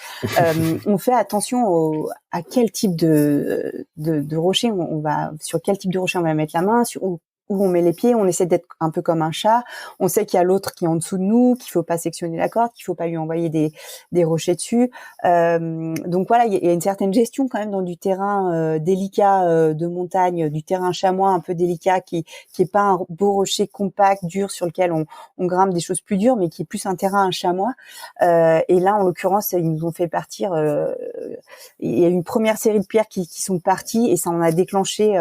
On fait attention à quel type de rocher on va, sur quel type de rocher on va mettre la main, sur où on met les pieds. On essaie d'être un peu comme un chat. On sait qu'il y a l'autre qui est en dessous de nous, qu'il faut pas sectionner la corde, qu'il faut pas lui envoyer des rochers dessus. Donc voilà, il y a une certaine gestion quand même dans du terrain délicat de montagne, du terrain chamois un peu délicat, qui est pas un beau rocher compact, dur, sur lequel on grimpe des choses plus dures, mais qui est plus un terrain un chamois. Et là, en l'occurrence, ils nous ont fait partir. Il y a eu une première série de pierres qui sont parties et ça en a déclenché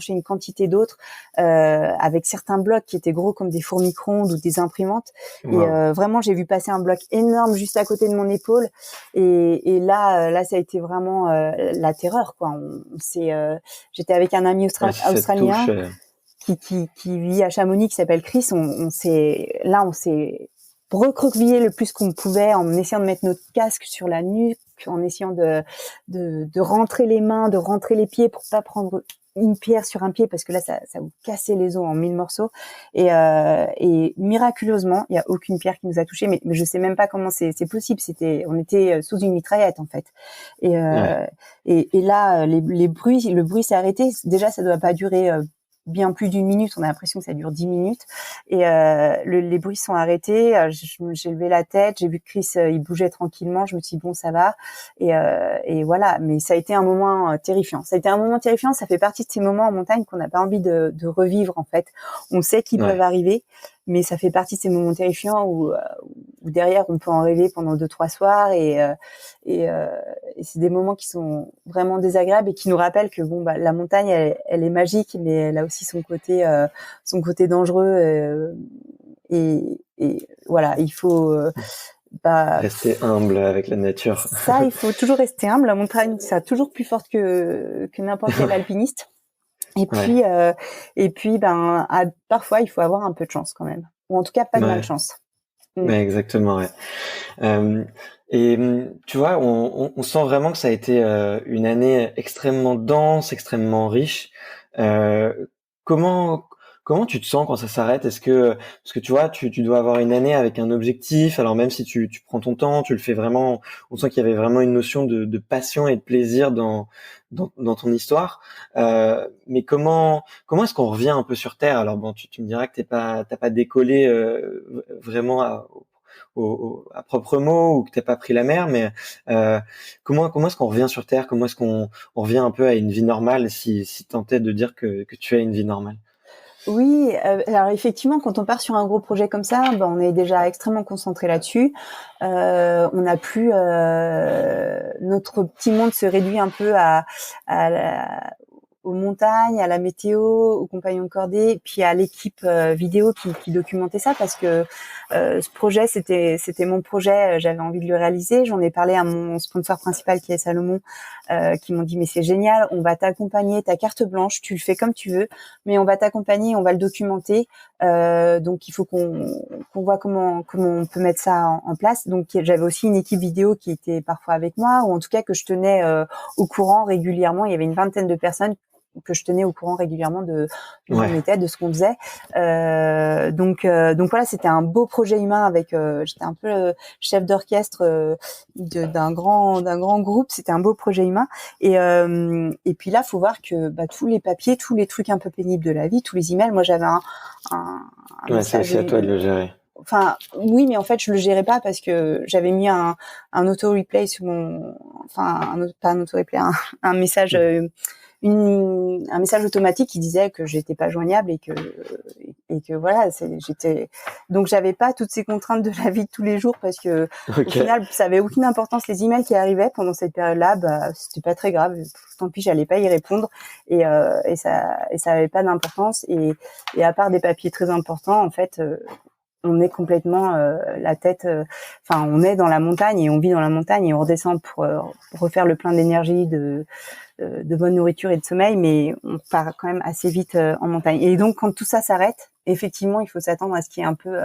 une quantité d'autres, avec certains blocs qui étaient gros comme des fourmicrondes ou des imprimantes. Et Waouh. vraiment, j'ai vu passer un bloc énorme juste à côté de mon épaule. Et là, ça a été vraiment la terreur, quoi. J'étais avec un ami Ouais, si ça te touche. australien qui vit à Chamonix, qui s'appelle Chris. On s'est recroquevillé le plus qu'on pouvait en essayant de mettre notre casque sur la nuque, en essayant de rentrer les mains, de rentrer les pieds pour pas prendre une pierre sur un pied parce que là ça vous cassait les os en 1000 morceaux et miraculeusement il y a aucune pierre qui nous a touchés mais je sais même pas comment c'est possible, on était sous une mitraillette en fait et là le bruit s'est arrêté. Déjà ça doit pas durer bien plus d'une minute, on a l'impression que ça dure 10 minutes et les bruits sont arrêtés. J'ai levé la tête, j'ai vu que Chris il bougeait tranquillement, je me suis dit bon ça va et voilà. Mais ça a été un moment terrifiant. Ça fait partie de ces moments en montagne qu'on n'a pas envie de revivre en fait. On sait qu'ils peuvent arriver, mais ça fait partie de ces moments terrifiants où derrière on peut en rêver pendant 2-3 soirs et c'est des moments qui sont vraiment désagréables et qui nous rappellent que bon la montagne elle est magique mais elle a aussi son côté dangereux et voilà, il faut rester humble avec la nature. Ça, il faut toujours rester humble. La montagne, c'est toujours plus forte que n'importe quel alpiniste. Et puis parfois il faut avoir un peu de chance quand même, ou en tout cas pas de malchance. Ouais, exactement. Et tu vois, on sent vraiment que ça a été une année extrêmement dense, extrêmement riche. Comment tu te sens quand ça s'arrête? Parce que tu vois, tu dois avoir une année avec un objectif. Alors même si tu prends ton temps, tu le fais vraiment. On sent qu'il y avait vraiment une notion de passion et de plaisir dans ton histoire. Mais comment est-ce qu'on revient un peu sur Terre? Alors bon, tu me diras que t'as pas décollé vraiment à propre mot ou que t'as pas pris la mer, mais comment est-ce qu'on revient sur Terre? Comment est-ce qu'on revient un peu à une vie normale si tant est de dire que tu as une vie normale? Oui, alors effectivement, quand on part sur un gros projet comme ça, on est déjà extrêmement concentré là-dessus. On n'a plus notre petit monde se réduit un peu aux montagnes, à la météo, aux compagnons de cordée, puis à l'équipe vidéo qui documentait ça parce que ce projet c'était mon projet, j'avais envie de le réaliser. J'en ai parlé à mon sponsor principal qui est Salomon, qui m'ont dit mais c'est génial, on va t'accompagner, ta carte blanche, tu le fais comme tu veux, mais on va t'accompagner, on va le documenter. Donc il faut qu'on voit comment on peut mettre ça en place. Donc j'avais aussi une équipe vidéo qui était parfois avec moi, ou en tout cas que je tenais au courant régulièrement. Il y avait une vingtaine de personnes que je tenais au courant régulièrement de où on était, de ce qu'on faisait. Donc voilà, c'était un beau projet humain avec j'étais un peu chef d'orchestre d'un grand groupe. C'était un beau projet humain et puis là faut voir que tous les papiers, tous les trucs un peu pénibles de la vie, tous les emails, moi j'avais un c'est aussi à toi de le gérer. Enfin, oui, mais en fait, je le gérais pas parce que j'avais mis un auto-replay sur pas un auto-replay, un message, un message automatique qui disait que j'étais pas joignable et que voilà, donc j'avais pas toutes ces contraintes de la vie de tous les jours parce que au final, ça avait aucune importance. Les emails qui arrivaient pendant cette période-là, c'était pas très grave. Tant pis, j'allais pas y répondre et ça avait pas d'importance et à part des papiers très importants, en fait, on est complètement la tête, on est dans la montagne et on vit dans la montagne et on redescend pour refaire le plein d'énergie, de bonne nourriture et de sommeil, mais on part quand même assez vite en montagne. Et donc quand tout ça s'arrête, effectivement, il faut s'attendre à ce qu'il y ait un peu,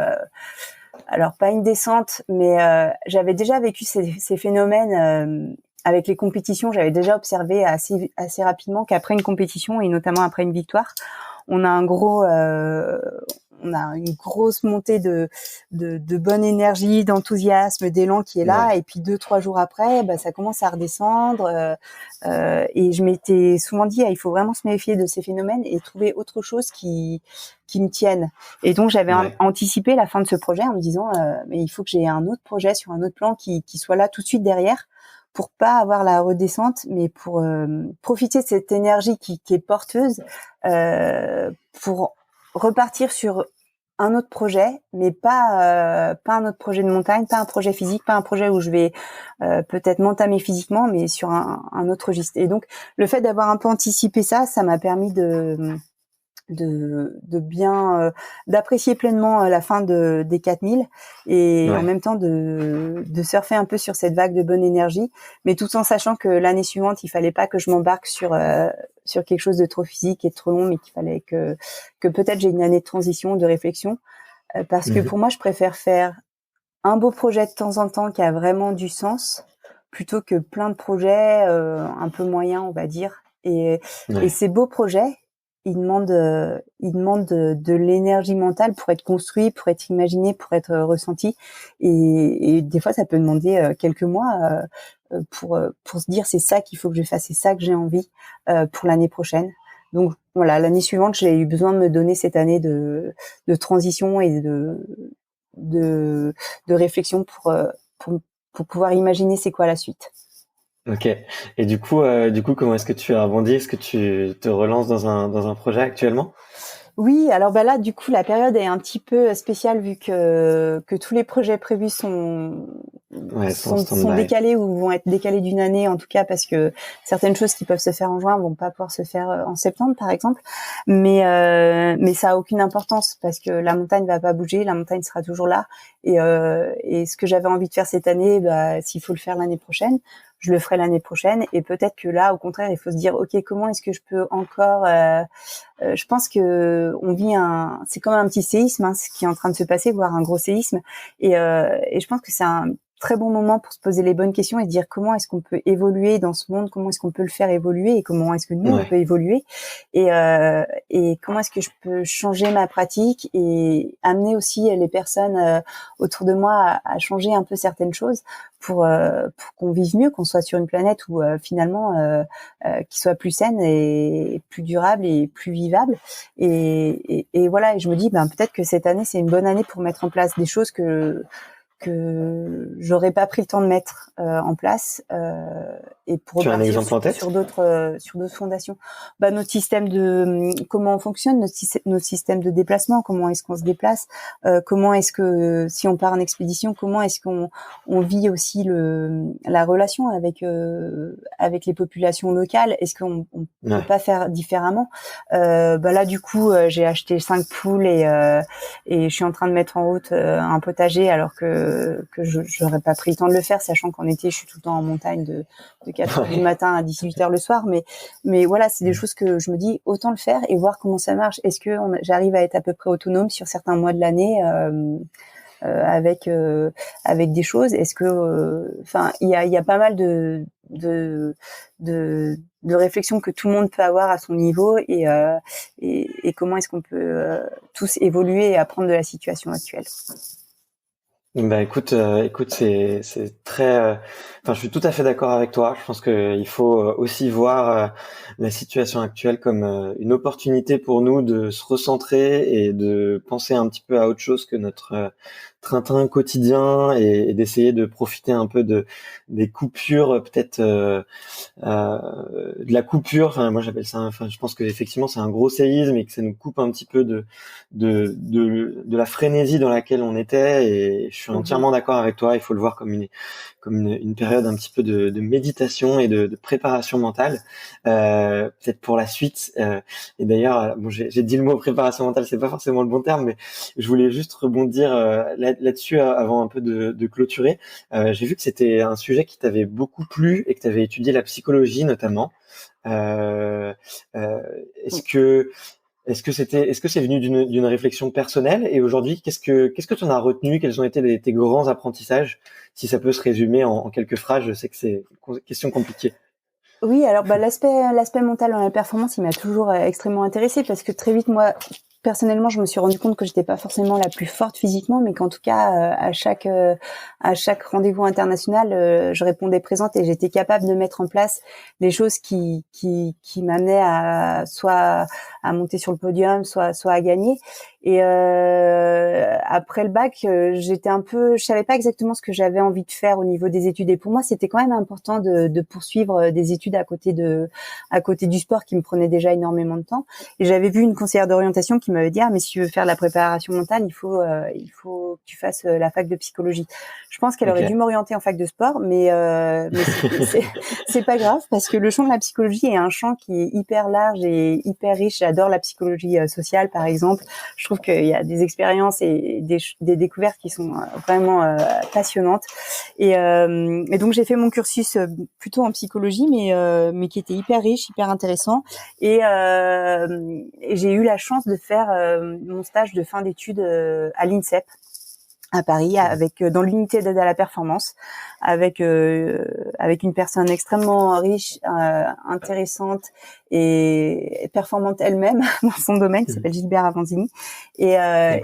alors pas une descente, mais j'avais déjà vécu ces phénomènes avec les compétitions. J'avais déjà observé assez rapidement qu'après une compétition et notamment après une victoire, on a une grosse montée de bonne énergie, d'enthousiasme, d'élan qui est là, et puis 2-3 jours après, ça commence à redescendre. Et je m'étais souvent dit, il faut vraiment se méfier de ces phénomènes et trouver autre chose qui me tienne. Et donc j'avais anticipé la fin de ce projet en me disant, mais il faut que j'ai un autre projet sur un autre plan qui soit là tout de suite derrière, pour pas avoir la redescente, mais pour profiter de cette énergie qui est porteuse, pour repartir sur un autre projet, mais pas un autre projet de montagne, pas un projet physique, pas un projet où je vais peut-être m'entamer physiquement, mais sur un autre registre. Et donc le fait d'avoir un peu anticipé ça m'a permis de bien d'apprécier pleinement la fin des 4000 et en même temps de surfer un peu sur cette vague de bonne énergie, mais tout en sachant que l'année suivante il fallait pas que je m'embarque sur quelque chose de trop physique et de trop long, mais qu'il fallait que peut-être j'ai une année de transition, de réflexion, parce que pour moi je préfère faire un beau projet de temps en temps qui a vraiment du sens plutôt que plein de projets un peu moyens, on va dire, Et ces beaux projets, ils demandent de l'énergie mentale pour être construit, pour être imaginé, pour être ressenti. Et des fois, ça peut demander quelques mois pour se dire c'est ça qu'il faut que je fasse, c'est ça que j'ai envie pour l'année prochaine. Donc voilà, l'année suivante, j'ai eu besoin de me donner cette année de transition et de réflexion pour pouvoir imaginer c'est quoi la suite. Ok. Et du coup, comment est-ce que tu as rebondi? Est-ce que tu te relances dans un projet actuellement? Oui, alors là, du coup, la période est un petit peu spéciale vu que tous les projets prévus sont Ouais, c'est en sont stand-by. décalés ou vont être décalés d'une année, en tout cas parce que certaines choses qui peuvent se faire en juin vont pas pouvoir se faire en septembre, par exemple. Mais ça a aucune importance parce que la montagne va pas bouger, la montagne sera toujours là. Et ce que j'avais envie de faire cette année, s'il faut le faire l'année prochaine, je le ferai l'année prochaine. Et peut-être que là, au contraire, il faut se dire, ok, comment est-ce que je peux encore je pense que on vit c'est comme un petit séisme, ce qui est en train de se passer, voire un gros séisme. Et je pense que c'est un très bon moment pour se poser les bonnes questions et se dire comment est-ce qu'on peut évoluer dans ce monde, comment est-ce qu'on peut le faire évoluer et comment est-ce que nous on peut évoluer et comment est-ce que je peux changer ma pratique et amener aussi les personnes autour de moi à changer un peu certaines choses pour qu'on vive mieux, qu'on soit sur une planète où finalement qui soit plus saine et plus durable et plus vivable. Et voilà, et je me dis peut-être que cette année c'est une bonne année pour mettre en place des choses que j'aurais pas pris le temps de mettre en place et pour Tu as un repartir exemple en tête? sur d'autres fondations. Notre système de comment on fonctionne, notre système de déplacement, comment est-ce qu'on se déplace, comment est-ce que si on part en expédition, comment est-ce qu'on vit aussi la relation avec les populations locales, est-ce qu'on peut pas faire différemment. Là du coup j'ai acheté 5 poules et je suis en train de mettre en route un potager alors que j'aurais pas pris le temps de le faire, sachant qu'en été je suis tout le temps en montagne de 4h du matin à 18h le soir, mais voilà, c'est des choses que je me dis autant le faire et voir comment ça marche. Est-ce que j'arrive à être à peu près autonome sur certains mois de l'année avec des choses. Est-ce que il y a pas mal de réflexions que tout le monde peut avoir à son niveau et comment est-ce qu'on peut tous évoluer et apprendre de la situation actuelle. Écoute, c'est très. Enfin, je suis tout à fait d'accord avec toi. Je pense que il faut aussi voir la situation actuelle comme une opportunité pour nous de se recentrer et de penser un petit peu à autre chose que notre train-train quotidien et d'essayer de profiter un peu des coupures, peut-être de la coupure. Enfin, moi j'appelle ça. Enfin, je pense que effectivement c'est un gros séisme et que ça nous coupe un petit peu de la frénésie dans laquelle on était. Et je suis entièrement d'accord avec toi. Il faut le voir comme une période un petit peu de méditation et de préparation mentale, peut-être pour la suite. Et d'ailleurs, j'ai dit le mot préparation mentale, c'est pas forcément le bon terme, mais je voulais juste rebondir là-dessus avant un peu de clôturer. J'ai vu que c'était un sujet qui t'avait beaucoup plu et que tu avais étudié la psychologie notamment. Euh, euh, est-ce que est-ce que c'est venu d'une réflexion personnelle et aujourd'hui qu'est-ce que tu en as retenu? Quels ont été tes grands apprentissages? Si ça peut se résumer en quelques phrases, je sais que c'est une question compliquée. Oui, alors l'aspect mental dans la performance, il m'a toujours extrêmement intéressée parce que très vite moi personnellement, je me suis rendu compte que j'étais pas forcément la plus forte physiquement, mais qu'en tout cas à chaque rendez-vous international, je répondais présente et j'étais capable de mettre en place des choses qui m'amenaient à soit à monter sur le podium, soit à gagner. Et après le bac, je savais pas exactement ce que j'avais envie de faire au niveau des études. Et pour moi, c'était quand même important de poursuivre des études à côté du sport qui me prenait déjà énormément de temps. Et j'avais vu une conseillère d'orientation qui m'avait dit mais si tu veux faire de la préparation mentale, il faut que tu fasses la fac de psychologie. Je pense qu'elle aurait dû m'orienter en fac de sport, mais c'est pas grave parce que le champ de la psychologie est un champ qui est hyper large et hyper riche. J'adore la psychologie sociale, par exemple. Je trouve qu'il y a des expériences et des découvertes qui sont vraiment passionnantes. Et donc j'ai fait mon cursus plutôt en psychologie, mais qui était hyper riche, hyper intéressant. Et j'ai eu la chance de faire mon stage de fin d'études à l'INSEP à Paris avec dans l'unité d'aide à la performance avec une personne extrêmement riche, intéressante et performante elle-même dans son domaine, qui s'appelle Gilbert Avanzini. Et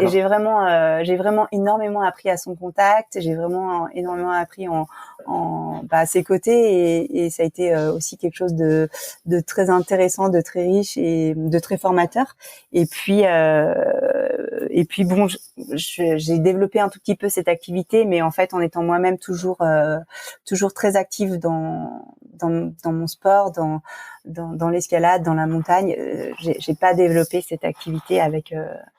j'ai vraiment énormément appris à son contact. J'ai vraiment énormément appris à ses côtés, et ça a été aussi quelque chose de très intéressant, de très riche et de très formateur. Et puis bon, j'ai développé un tout petit peu cette activité, mais en fait en étant moi-même toujours très active dans mon sport, dans l'escalade, dans la montagne. J'ai pas développé cette activité avec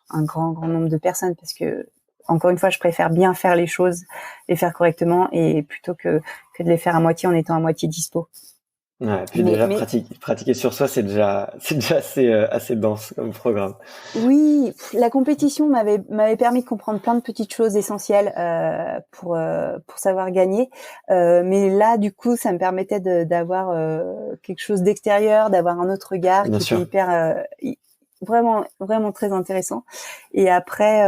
un grand nombre de personnes, parce que encore une fois, je préfère bien faire les choses, les faire correctement, et plutôt que de les faire à moitié en étant à moitié dispo. Ouais, puis pratiquer sur soi, c'est déjà assez dense comme programme. Oui, la compétition m'avait permis de comprendre plein de petites choses essentielles pour savoir gagner. Mais là, du coup, ça me permettait d'avoir quelque chose d'extérieur, d'avoir un autre regard Bien qui sûr. était hyper vraiment très intéressant. Et après,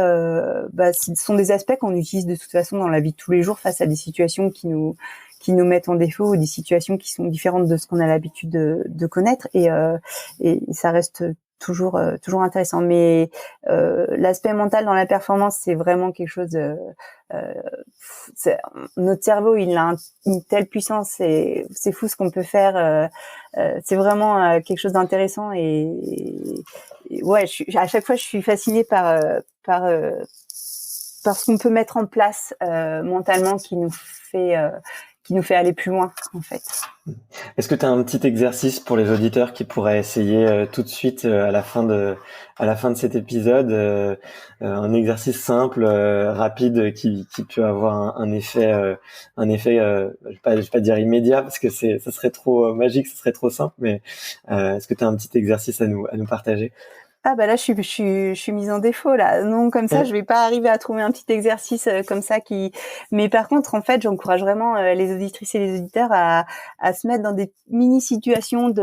ce sont des aspects qu'on utilise de toute façon dans la vie de tous les jours face à des situations qui nous mettent en défaut, ou des situations qui sont différentes de ce qu'on a l'habitude de connaître, et ça reste toujours intéressant. Mais l'aspect mental dans la performance, c'est vraiment quelque chose notre cerveau, il a une telle puissance, et c'est fou ce qu'on peut faire. C'est vraiment quelque chose d'intéressant, et ouais, à chaque fois je suis fascinée par ce qu'on peut mettre en place mentalement, qui nous fait aller plus loin, en fait. Est-ce que tu as un petit exercice pour les auditeurs qui pourraient essayer tout de suite à la fin de cet épisode, un exercice simple, rapide, qui peut avoir un effet je vais pas dire immédiat, parce que ça serait trop magique, ça serait trop simple, mais est-ce que tu as un petit exercice à nous partager? Ah bah là, je suis mise en défaut là. Non, comme ça, je vais pas arriver à trouver un petit exercice comme ça qui. Mais par contre, en fait, j'encourage vraiment les auditrices et les auditeurs à se mettre dans des mini situations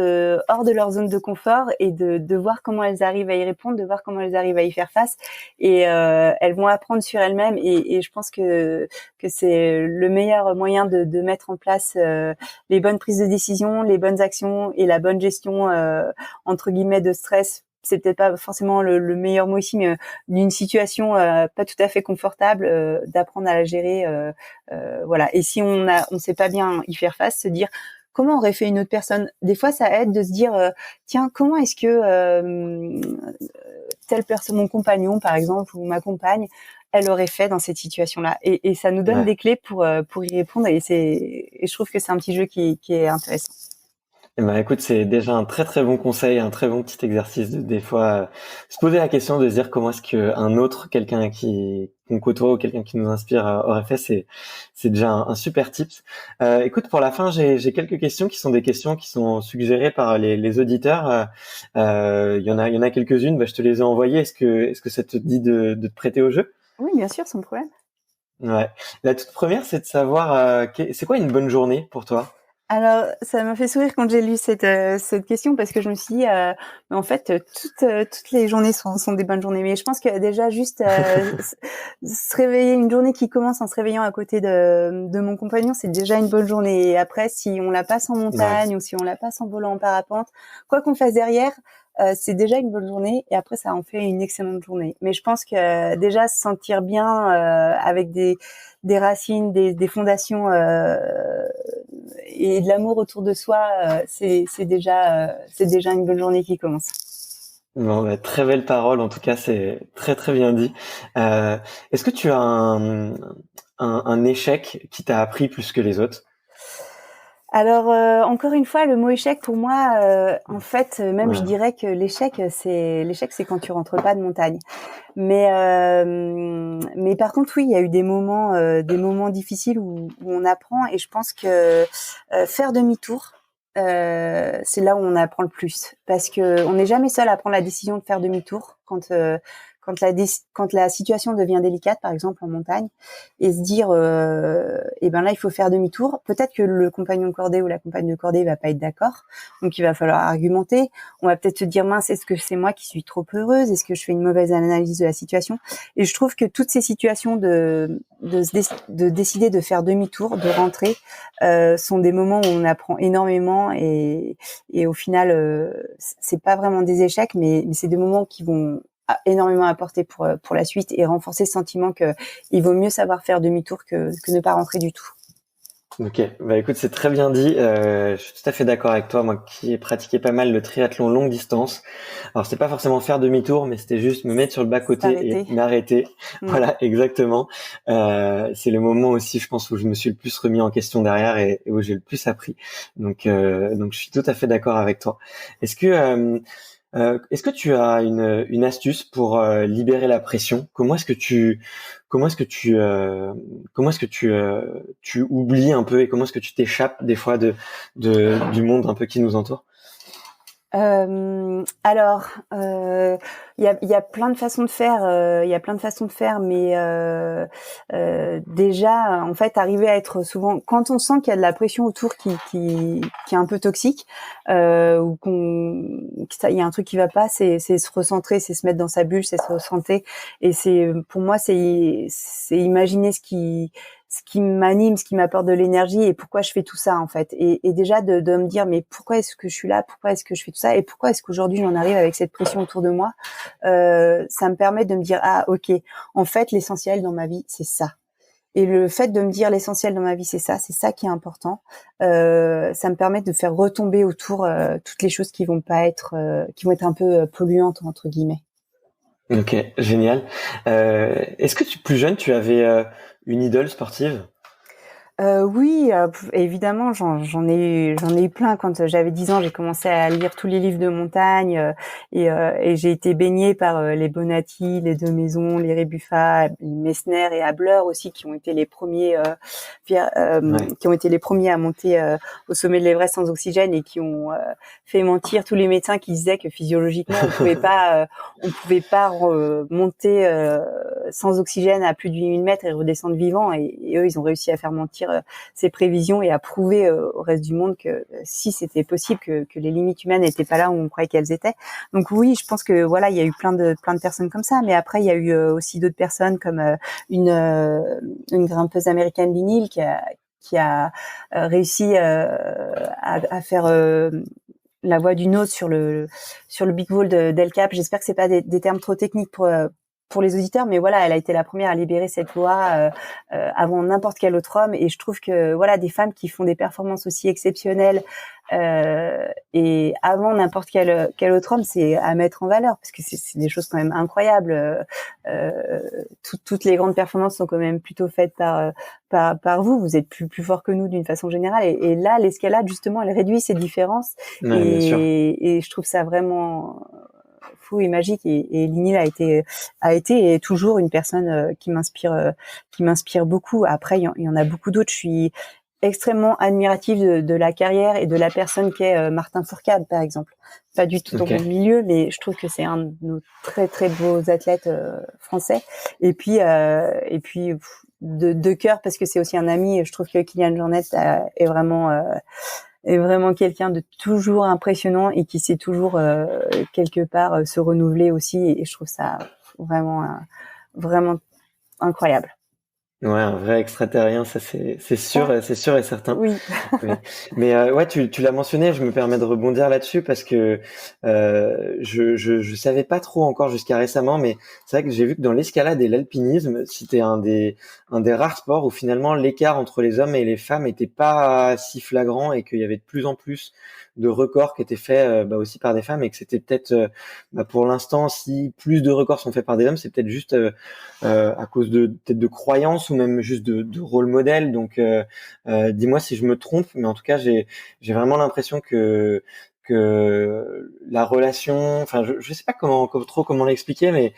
hors de leur zone de confort, et de voir comment elles arrivent à y répondre, de voir comment elles arrivent à y faire face, et elles vont apprendre sur elles-mêmes. Et je pense que c'est le meilleur moyen de mettre en place les bonnes prises de décision, les bonnes actions et la bonne gestion entre guillemets de stress. C'est peut-être pas forcément le meilleur mot ici, mais d'une situation pas tout à fait confortable, d'apprendre à la gérer, voilà. Et si on sait pas bien y faire face, se dire comment aurait fait une autre personne. Des fois, ça aide de se dire tiens, comment est-ce que telle personne, mon compagnon par exemple, ou ma compagne, elle aurait fait dans cette situation-là. Et ça nous donne des clés pour y répondre. Et je trouve que c'est un petit jeu qui est intéressant. Eh ben, écoute, c'est déjà un très très bon conseil, un très bon petit exercice de des fois se poser la question de se dire comment est-ce qu'un autre, quelqu'un qu'on côtoie ou quelqu'un qui nous inspire aurait fait. C'est déjà un super tips. Écoute, pour la fin, j'ai quelques questions qui sont des questions qui sont suggérées par les auditeurs. Il y en a quelques-unes. Bah, je te les ai envoyées. Est-ce que ça te dit de te prêter au jeu? Oui, bien sûr, sans problème. Ouais. La toute première, c'est de savoir c'est quoi une bonne journée pour toi? Alors, ça m'a fait sourire quand j'ai lu cette question, parce que je me suis dit, mais en fait, toutes les journées sont des bonnes journées. Mais je pense que déjà juste se réveiller, une journée qui commence en se réveillant à côté de mon compagnon, c'est déjà une bonne journée. Et après, si on la passe en montagne ou si on la passe en volant en parapente, quoi qu'on fasse derrière, c'est déjà une bonne journée. Et après, ça en fait une excellente journée. Mais je pense que déjà se sentir bien avec des racines, des fondations et de l'amour autour de soi, c'est déjà une bonne journée qui commence. Bon, bah, très belle parole, en tout cas, c'est très très bien dit. Est-ce que tu as un échec qui t'a appris plus que les autres? Alors encore une fois, le mot échec pour moi, en fait, même je dirais que l'échec c'est quand tu rentres pas de montagne. Mais par contre oui, il y a eu des moments difficiles où on apprend, et je pense que faire demi-tour, c'est là où on apprend le plus, parce que on n'est jamais seul à prendre la décision de faire demi-tour quand quand la situation devient délicate, par exemple en montagne, et se dire, eh ben là, il faut faire demi-tour. Peut-être que le compagnon de cordée ou la compagne de cordée va pas être d'accord, donc il va falloir argumenter. On va peut-être se dire, mince, est-ce que c'est moi qui suis trop heureuse? Est-ce que je fais une mauvaise analyse de la situation? Et je trouve que toutes ces situations de décider de faire demi-tour, de rentrer, sont des moments où on apprend énormément et au final, c'est pas vraiment des échecs, mais c'est des moments qui vont énormément apporter pour la suite et renforcer ce sentiment que il vaut mieux savoir faire demi-tour que ne pas rentrer du tout. Ok, bah écoute, c'est très bien dit. Je suis tout à fait d'accord avec toi, moi qui ai pratiqué pas mal le triathlon longue distance. Alors c'était pas forcément faire demi-tour, mais c'était juste me mettre sur le bas-côté et m'arrêter. Voilà, exactement. C'est le moment aussi, je pense, où je me suis le plus remis en question derrière et où j'ai le plus appris. Donc je suis tout à fait d'accord avec toi. Est-ce que tu as une astuce pour libérer la pression? Comment est-ce que tu oublies un peu et comment est-ce que tu t'échappes des fois du monde un peu qui nous entoure? Alors, il y a plein de façons de faire. Mais déjà, en fait, arriver à être souvent, quand on sent qu'il y a de la pression autour qui est un peu toxique, ou il y a un truc qui va pas, c'est se recentrer, c'est se mettre dans sa bulle, c'est se recentrer. Et pour moi, c'est imaginer ce qui m'anime, ce qui m'apporte de l'énergie et pourquoi je fais tout ça en fait. Et déjà de me dire mais pourquoi est-ce que je suis là, pourquoi est-ce que je fais tout ça et pourquoi est-ce qu'aujourd'hui j'en arrive avec cette pression autour de moi. Ça me permet de me dire ah ok, en fait l'essentiel dans ma vie c'est ça. Et le fait de me dire l'essentiel dans ma vie c'est ça qui est important. Ça me permet de faire retomber autour toutes les choses qui vont être un peu polluantes entre guillemets. Ok, génial. Est-ce que plus jeune, tu avais une idole sportive? Oui, évidemment, j'en ai eu plein. Quand j'avais 10 ans, j'ai commencé à lire tous les livres de montagne et j'ai été baignée par les Bonatti, les De Maisons, les Rébuffat, les Messner et Habler aussi, qui ont été les premiers, qui ont été les premiers à monter au sommet de l'Everest sans oxygène et qui ont fait mentir tous les médecins qui disaient que physiologiquement on pouvait pas monter sans oxygène à plus de 8000 mètres et redescendre vivant. Et eux, ils ont réussi à faire mentir ces prévisions et à prouver au reste du monde que si c'était possible, que les limites humaines n'étaient pas là où on croyait qu'elles étaient. Donc oui, je pense que voilà, il y a eu plein de personnes comme ça. Mais après, il y a eu aussi d'autres personnes comme une grimpeuse américaine vinyle qui a réussi à faire la voie du nôtre sur le Big Wall d'El Cap. J'espère que c'est pas des termes trop techniques pour les auditeurs, mais voilà, elle a été la première à libérer cette loi avant n'importe quel autre homme. Et je trouve que voilà, des femmes qui font des performances aussi exceptionnelles et avant n'importe quel autre homme, c'est à mettre en valeur parce que c'est des choses quand même incroyables. Toutes les grandes performances sont quand même plutôt faites par vous. Vous êtes plus fort que nous d'une façon générale. Et là, l'escalade justement, elle réduit ces différences. Ouais, bien sûr. Et je trouve ça vraiment fou et magique et Linil a été et est toujours une personne qui m'inspire beaucoup. Après il y en a beaucoup d'autres. Je suis extrêmement admirative de la carrière et de la personne qu'est Martin Fourcade par exemple. Pas du tout dans mon milieu, mais je trouve que c'est un de nos très très beaux athlètes français. Et puis de cœur parce que c'est aussi un ami. Je trouve que Kylian Jornet est vraiment quelqu'un de toujours impressionnant et qui sait toujours quelque part se renouveler aussi et je trouve ça vraiment incroyable. Ouais, un vrai extraterrien, ça c'est sûr et certain. Oui. Oui. Mais ouais, tu l'as mentionné, je me permets de rebondir là-dessus parce que je savais pas trop encore jusqu'à récemment, mais c'est vrai que j'ai vu que dans l'escalade et l'alpinisme, c'était un des rares sports où finalement l'écart entre les hommes et les femmes était pas si flagrant et qu'il y avait de plus en plus de records qui étaient faits aussi par des femmes et que c'était peut-être pour l'instant, si plus de records sont faits par des hommes, c'est peut-être juste à cause de peut-être de croyances ou même juste de rôle modèle. Donc dis-moi si je me trompe, mais en tout cas j'ai vraiment l'impression que la relation, enfin je sais pas comment l'expliquer, mais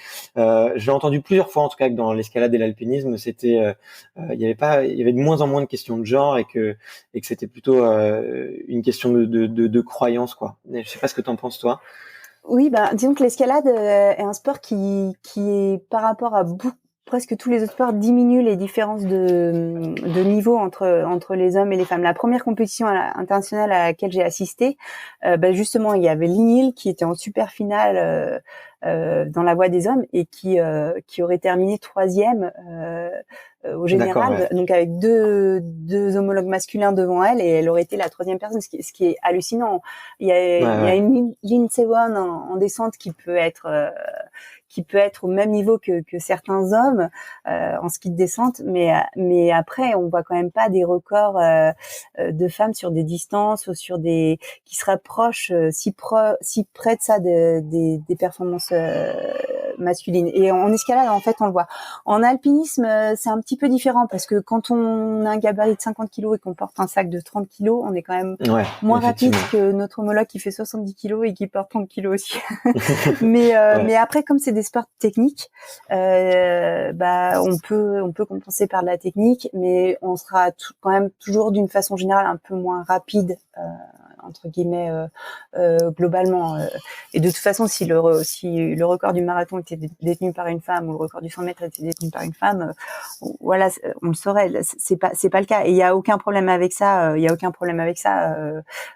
j'ai entendu plusieurs fois en tout cas que dans l'escalade et l'alpinisme c'était il y avait de moins en moins de questions de genre et que c'était plutôt une question de croyance quoi. Je sais pas ce que t'en penses toi. Oui, disons que l'escalade est un sport qui est par rapport à presque tous les autres sports diminue les différences de niveau entre les hommes et les femmes. La première compétition internationale à laquelle j'ai assisté, justement, il y avait Lynn qui était en super finale dans la voie des hommes et qui aurait terminé troisième au D'accord, général, ouais. donc avec deux homologues masculins devant elle, et elle aurait été la troisième personne, ce qui est hallucinant. Ouais, Il y a ouais. une Lindsey Vonn en descente qui peut être au même niveau que certains hommes en ski de descente, mais après on voit quand même pas des records de femmes sur des distances ou sur des qui se rapprochent si près de ça des performances masculines. Et en escalade, en fait, on le voit. En alpinisme, c'est un petit peu différent parce que quand on a un gabarit de 50 kilos et qu'on porte un sac de 30 kilos, on est quand même Ouais, moins rapide effectivement. que notre homologue qui fait 70 kilos et qui porte 30 kilos aussi. Ouais. Mais après, comme c'est des sports techniques, on peut compenser par de la technique, mais on sera quand même toujours d'une façon générale un peu moins rapide entre guillemets globalement. Et de toute façon, si le record du marathon était détenu par une femme ou le record du 100 mètres était détenu par une femme, voilà, on le saurait. C'est pas le cas. Et il y a aucun problème avec ça. Il y a aucun problème avec ça.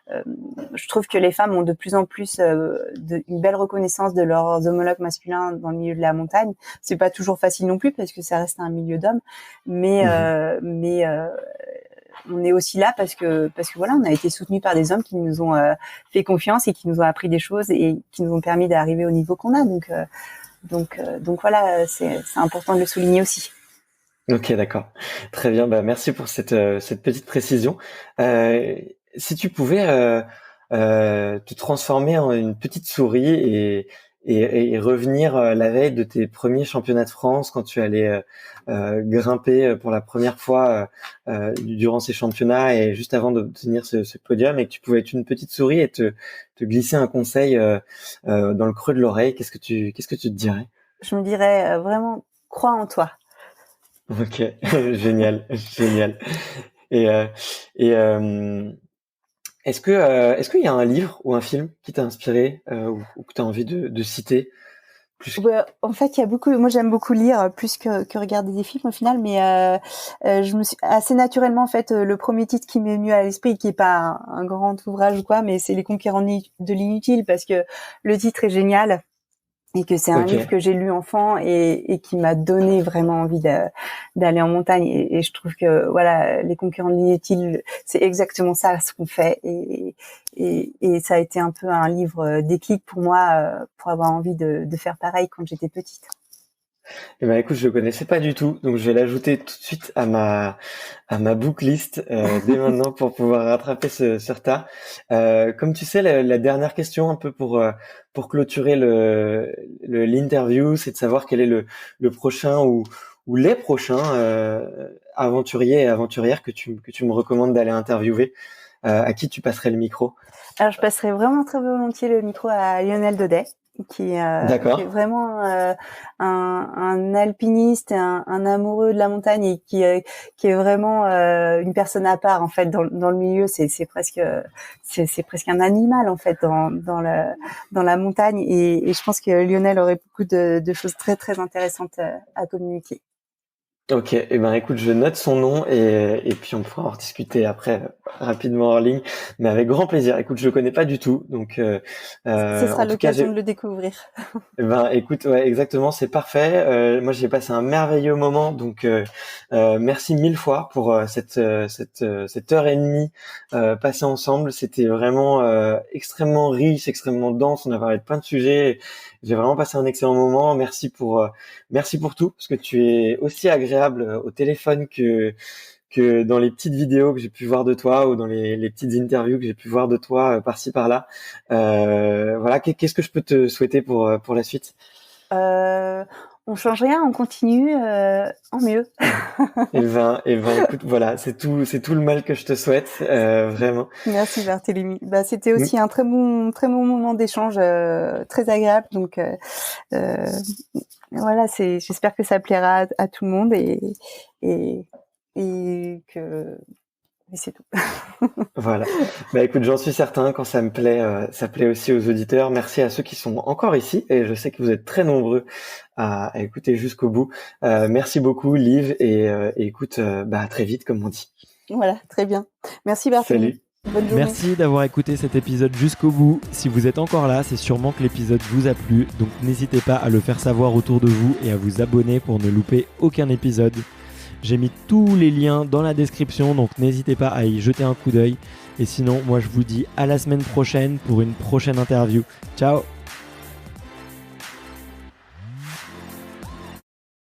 Je trouve que les femmes ont de plus en plus une belle reconnaissance de leurs homologues masculins dans le milieu de la montagne. C'est pas toujours facile non plus parce que ça reste un milieu d'hommes, mais Mhm. on est aussi là parce que voilà, on a été soutenus par des hommes qui nous ont fait confiance et qui nous ont appris des choses et qui nous ont permis d'arriver au niveau qu'on a. Donc voilà, c'est important de le souligner aussi. Ok, d'accord. Très bien. Bah, merci pour cette petite précision. Euh, Si tu pouvais te transformer en une petite souris et revenir la veille de tes premiers championnats de France quand tu allais grimper pour la première fois durant ces championnats et juste avant d'obtenir ce podium et que tu pouvais être une petite souris et te glisser un conseil dans le creux de l'oreille, qu'est-ce que tu te dirais? Je me dirais vraiment, crois en toi. Ok, génial, génial. Et, euh, et est-ce qu'il y a un livre ou un film qui t'a inspiré ou que tu as envie de citer plus Ouais, en fait, il y a beaucoup. Moi, j'aime beaucoup lire plus que regarder des films au final, mais je me suis assez naturellement en fait le premier titre qui m'est venu à l'esprit, qui est pas un grand ouvrage ou quoi, mais c'est Les Conquérants de l'inutile parce que le titre est génial et que c'est un livre Ok. que j'ai lu enfant et qui m'a donné vraiment envie d'aller en montagne. Et je trouve que voilà, Les Conquérants de l'inutile, c'est exactement ça ce qu'on fait. Et ça a été un peu un livre déclic pour moi pour avoir envie de faire pareil quand j'étais petite. Eh ben écoute, je le connaissais pas du tout, donc je vais l'ajouter tout de suite à ma booklist dès maintenant pour pouvoir rattraper ce retard. Comme tu sais, la dernière question un peu pour clôturer l'interview, c'est de savoir quel est le prochain ou les prochains aventuriers et aventurières que tu me recommandes d'aller interviewer, à qui tu passerais le micro. Alors, je passerai vraiment très volontiers le micro à Lionel Daudet, qui est D'accord. vraiment un alpiniste, un amoureux de la montagne et qui est vraiment une personne à part en fait dans le milieu. C'est presque un animal en fait dans la montagne et je pense que Lionel aurait beaucoup de choses très très intéressantes à communiquer. Ok, eh ben écoute, je note son nom et puis on pourra en rediscuter après rapidement en ligne, mais avec grand plaisir. Écoute, je le connais pas du tout, donc Ce sera en tout cas, l'occasion de le découvrir. eh ben écoute, ouais, exactement, c'est parfait. Moi, j'ai passé un merveilleux moment, donc merci mille fois pour cette heure et demie passée ensemble. C'était vraiment extrêmement riche, extrêmement dense. On a parlé de plein de sujets. J'ai vraiment passé un excellent moment. Merci pour tout, parce que tu es aussi agréable au téléphone que dans les petites vidéos que j'ai pu voir de toi ou dans les petites interviews que j'ai pu voir de toi par-ci par-là. Voilà, qu'est-ce que je peux te souhaiter pour la suite? Euh, on change rien, on continue en mieux. Et ben, écoute, voilà, c'est tout le mal que je te souhaite, vraiment. Merci Barthélémy. C'était aussi un très bon moment d'échange, très agréable. Donc euh, voilà, j'espère que ça plaira à tout le monde et, et que Et c'est tout. Voilà. Bah écoute, j'en suis certain, quand ça me plaît, ça plaît aussi aux auditeurs. Merci à ceux qui sont encore ici, et je sais que vous êtes très nombreux à écouter jusqu'au bout. Merci beaucoup, Liv, et écoute, à très vite, comme on dit. Voilà, très bien. Merci Barthélemy. Salut. Bonne journée. Merci d'avoir écouté cet épisode jusqu'au bout. Si vous êtes encore là, c'est sûrement que l'épisode vous a plu, donc n'hésitez pas à le faire savoir autour de vous et à vous abonner pour ne louper aucun épisode. J'ai mis tous les liens dans la description, donc n'hésitez pas à y jeter un coup d'œil. Et sinon, moi je vous dis à la semaine prochaine pour une prochaine interview. Ciao!